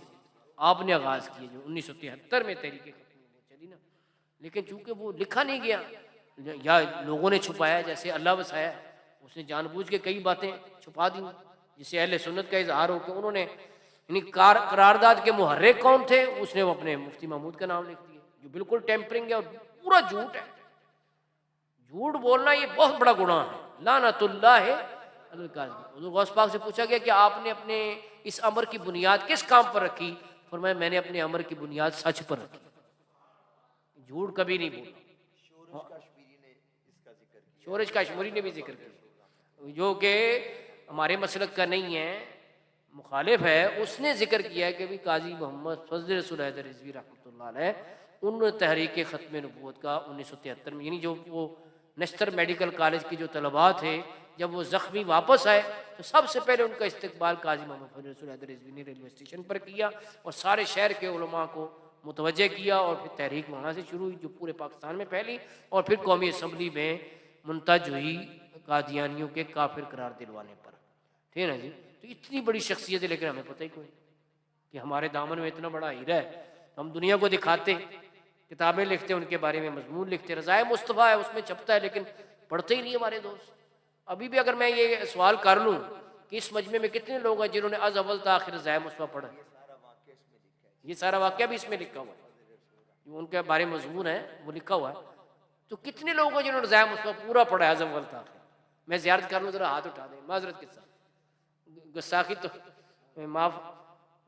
आपने आगाज़ किया, जो 1973 में तहरीक ख़त्म नबूवत चली ना। लेकिन चूँकि वो लिखा नहीं गया या लोगों ने छुपाया, जैसे अल्लाह वसाया उसने जानबूझ के कई बातें छुपा दी, जिससे अहले सुन्नत का इजहार हो कि उन्होंने करारदाद के मुहर्रिक कौन थे, उसने वो अपने मुफ्ती महमूद का नाम लिख दिया, जो बिल्कुल टेम्परिंग है और पूरा झूठ है। झूठ बोलना ये बहुत बड़ा गुनाह है, लानतुल्लाह अलल काज़िबीन। गौस पाक से पूछा गया कि आपने अपने इस अमर की बुनियाद किस काम पर रखी? फरमाया मैंने अपने अमर की बुनियाद सच पर रखी, झूठ कभी नहीं बोला। शोरज काश्मीरी ने भी जिक्र किया, जो कि हमारे मसलक का नहीं है, मुखालिफ है, उसने जिक्र किया है कि भी काजी मोहम्मद फजल रसूल हैदर रिजवी रहमतुल्लाह अलैह उन तहरीक ख़त्म नबूवत का 1973 में, यानी जो वो नश्तर मेडिकल कॉलेज के जो तलबा थे जब वो ज़ख्मी वापस आए तो सबसे पहले उनका इस्तकबाल काजी मोहम्मद फजल रसूल हैदर रिजवी ने रेलवे स्टेशन पर किया और सारे शहर के उलमा को मुतवज्जे किया, और फिर तहरीक वहाँ से शुरू हुई जो पूरे पाकिस्तान में फैली, और फिर कौमी असम्बली में मुंतज हुई कादियानियों के काफिर करार दिलवाने पर। ठीक है ना जी। तो इतनी बड़ी शख्सियत है, लेकिन हमें पता ही कोई कि हमारे दामन में इतना बड़ा हीरा है। हम दुनिया को दिखाते, किताबें लिखते, उनके बारे में मजमून लिखते, रज़ाए मुस्तफ़ा है उसमें छपता है, लेकिन पढ़ते ही नहीं हमारे दोस्त। अभी भी अगर मैं ये सवाल कर लूँ कि इस मजमे में कितने लोग हैं जिन्होंने अज़ अव्वल ता आखिर रज़ाए मुस्तफ़ा पढ़ा, ये सारा वाक़या भी इसमें लिखा हुआ है, जो उनके बारे में मजमून है वो लिखा हुआ है। तो कितने लोग हैं जिन्होंने रज़ाए मुस्तफ़ा पूरा पढ़ा है अज़ अव्वल ता आखिर? मैं ज़ियारत कर लूँ, ज़रा हाथ उठा दें, माज़रत के साथ, गुस्साखी तो माफ़,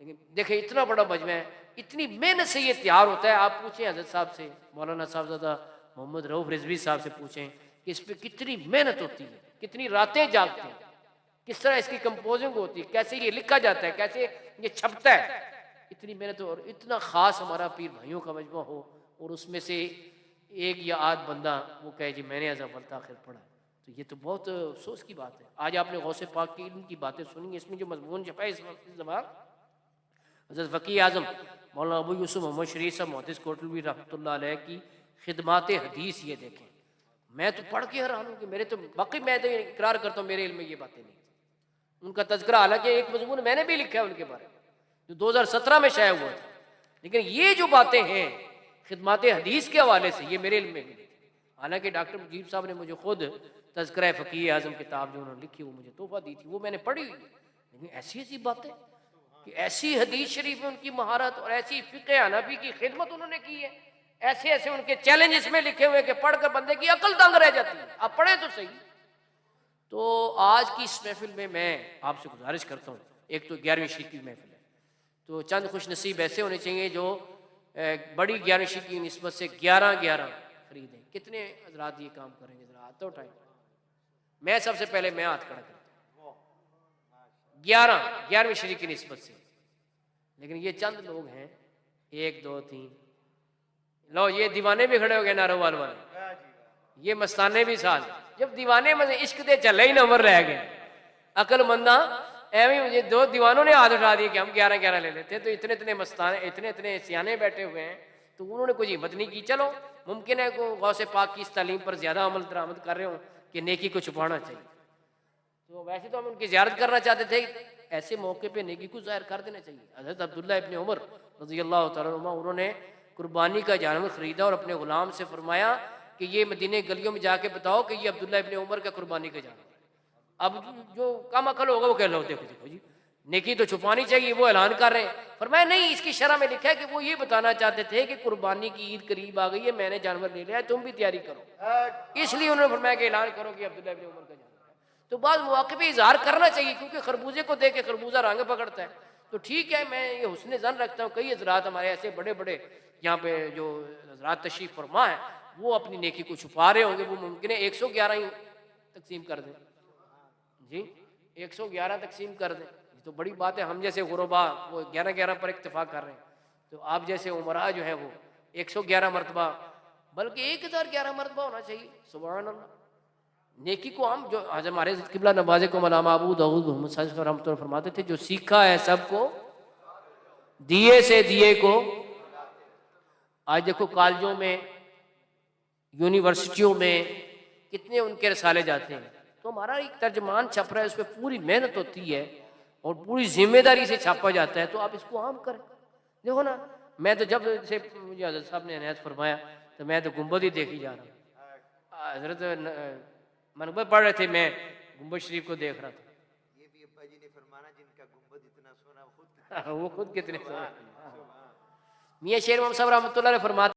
लेकिन देखें इतना बड़ा मजमा है, इतनी मेहनत से ये तैयार होता है। आप पूछें हज़रत साहब से, मौलाना साहबज़ादा मोहम्मद रऊफ़ रिजवी साहब से पूछें कि इस पर कितनी मेहनत होती है, कितनी रातें जागते हैं। किस तरह इसकी कंपोजिंग होती है, कैसे ये लिखा जाता है, कैसे ये छपता है, इतनी मेहनत हो। और इतना ख़ास हमारा पीर भाइयों का मजमा हो और उसमें से एक या आध बंदा वो कहे जी मैंने अज़ अव्वल ता आखिर पढ़ा, तो ये तो बहुत अफसोस की बात है। आज आपने गौसे पाक की इनकी बातें सुनी, इसमें जो मजमून छपा है इस ज़बान हज़रत फ़कीह आज़म मौलाना अबू यूसुफ मोहम्मद शरीफ साहब मुहद्दिस कोटलवी रहमतुल्लाह अलैह की खिदमात हदीस ये देखें। मैं तो पढ़ के हैरान हूँ कि मेरे तो वाकई मैं तो इकरार करता हूँ मेरे इल्म में ये बातें नहीं थी। उनका तज़किरा हालांकि एक मजमून मैंने भी लिखा है उनके बारे में जो 2017 में शाया हुआ था, लेकिन ये जो बातें हैं खिदमात हदीस के हवाले से ये मेरे इल्म में भी नहीं थी। हालांकि डॉक्टर मुजीब साहब ने मुझे खुद तज़किरा फ़कीह आज़म किताब जो उन्होंने लिखी वो मुझे तोहफ़ा दी थी, वो मैंने पढ़ी हुई। लेकिन ऐसी ऐसी बातें कि ऐसी हदीस शरीफ में उनकी महारत और ऐसी फ़िक़्ह हनफ़ी की खिदमत उन्होंने की है, ऐसे ऐसे उनके चैलेंज इसमें लिखे हुए कि पढ़कर बंदे की अकल दंग रह जाती है। आप पढ़े तो सही। तो आज की इस महफिल में मैं आपसे गुजारिश करता हूँ, एक तो 11वीं शरीक की महफिल है, तो चंद खुश नसीब ऐसे होने चाहिए जो बड़ी 11वीं शरीक की निस्बत से 11 खरीदें। कितने हजरात ये काम करेंगे, जरा हाथ तो उठाएं। मैं सबसे पहले मैं हाथ खड़ा करता हूँ 11वीं शरीक की निस्बत से। लेकिन ये चंद लोग हैं, 1 2 3, लो ये दीवाने भी खड़े हो गए नारोवाल वाले, ये मस्ताने भी साथ। जब दीवाने में इश्क दे चले ही नंबर रह गए, अकलमंदा एवं मुझे 2 दीवानों ने हाथ उठा दिए कि हम 11 ले लेते, तो इतने इतने मस्ताने इतने इतने सियाने बैठे हुए हैं, तो उन्होंने कुछ हिम्मत नहीं की। चलो मुमकिन है को गौसे पाक की इस तालीम पर ज़्यादा अमल दरामद कर रहे हो कि नेकी को छुपाना चाहिए। तो वैसे तो हम उनकी ज़ियारत करना चाहते थे, ऐसे मौके पे नेकी को ज़ाहिर कर देना चाहिए। हज़रत अब्दुल्लाह इब्न उमर रज़ी अल्लाह तआला अन्हुमा उन्होंने कुर्बानी का जानवर ख़रीदा और अपने ग़ुलाम से फरमाया कि ये मदीने गलियों में जाके बताओ कि ये अब्दुल्लाह इब्न उमर का कुर्बानी का जानवर। अब जो कम अकल होगा वो कह लो देखो देखो जी नेकी तो छुपानी चाहिए, वो ऐलान कर रहे हैं। फरमाया नहीं, इसकी शरह में लिखा है कि वो ये बताना चाहते थे कि कुर्बानी की ईद करीब आ गई है, मैंने जानवर ले लिया है, तुम भी तैयारी करो। इसलिए उन्होंने फरमाया कि ऐलान करो कि अब्दुल्लाह इब्न उमर का जानवर है। तो बाद मौके पे इजहार करना चाहिए, क्योंकि खरबूजे को देख के खरबूजा रंग पकड़ता है। तो ठीक है, मैं ये हुस्न ज़न रखता हूँ। कई हजरात हमारे ऐसे बड़े बड़े यहाँ पे जो हजरात तशरीफ फरमा है वो अपनी नेकी को छुपा रहे होंगे, वो मुमकिन है 111 ही तकसीम कर दें जी, 111 तकसीम कर दें। ये तो बड़ी बात है। हम जैसे गुरबा वो 11 पर इत्तेफाक कर रहे हैं, तो आप जैसे उमरा जो है वो 111 मरतबा, बल्कि 1011 मरतबा होना चाहिए। सुभान अल्लाह। नेकी को हम जो आज हमारे किबला नवाज़े को मलामा अबू दाऊद मोहम्मद रहमतुल्लाह फरमाते थे, जो सीखा है सबको दिए से दिए को। आज देखो कॉलेजों में यूनिवर्सिटियों में कितने उनके रसाले जाते हैं, तो हमारा एक तर्जमान छप रहा है, उस पर पूरी मेहनत होती है और पूरी जिम्मेदारी से छापा जाता है। तो आप इसको आम करें। देखो ना, मैं तो जब से मुझे हज़रत साहब ने इनायत फरमाया तो मैं तो गुंबद ही देखी जा रहा हूँ। हज़रत मनक़बत पढ़ रहे थे, मैं गुंबद शरीफ को देख रहा था। ये भी अब्बा जी ने फरमाना जिनका गुंबद इतना सोना वो खुद वो खुद कितने मियाँ शेर मोहम्मद साहब रहमतुल्लाह ने फरमाते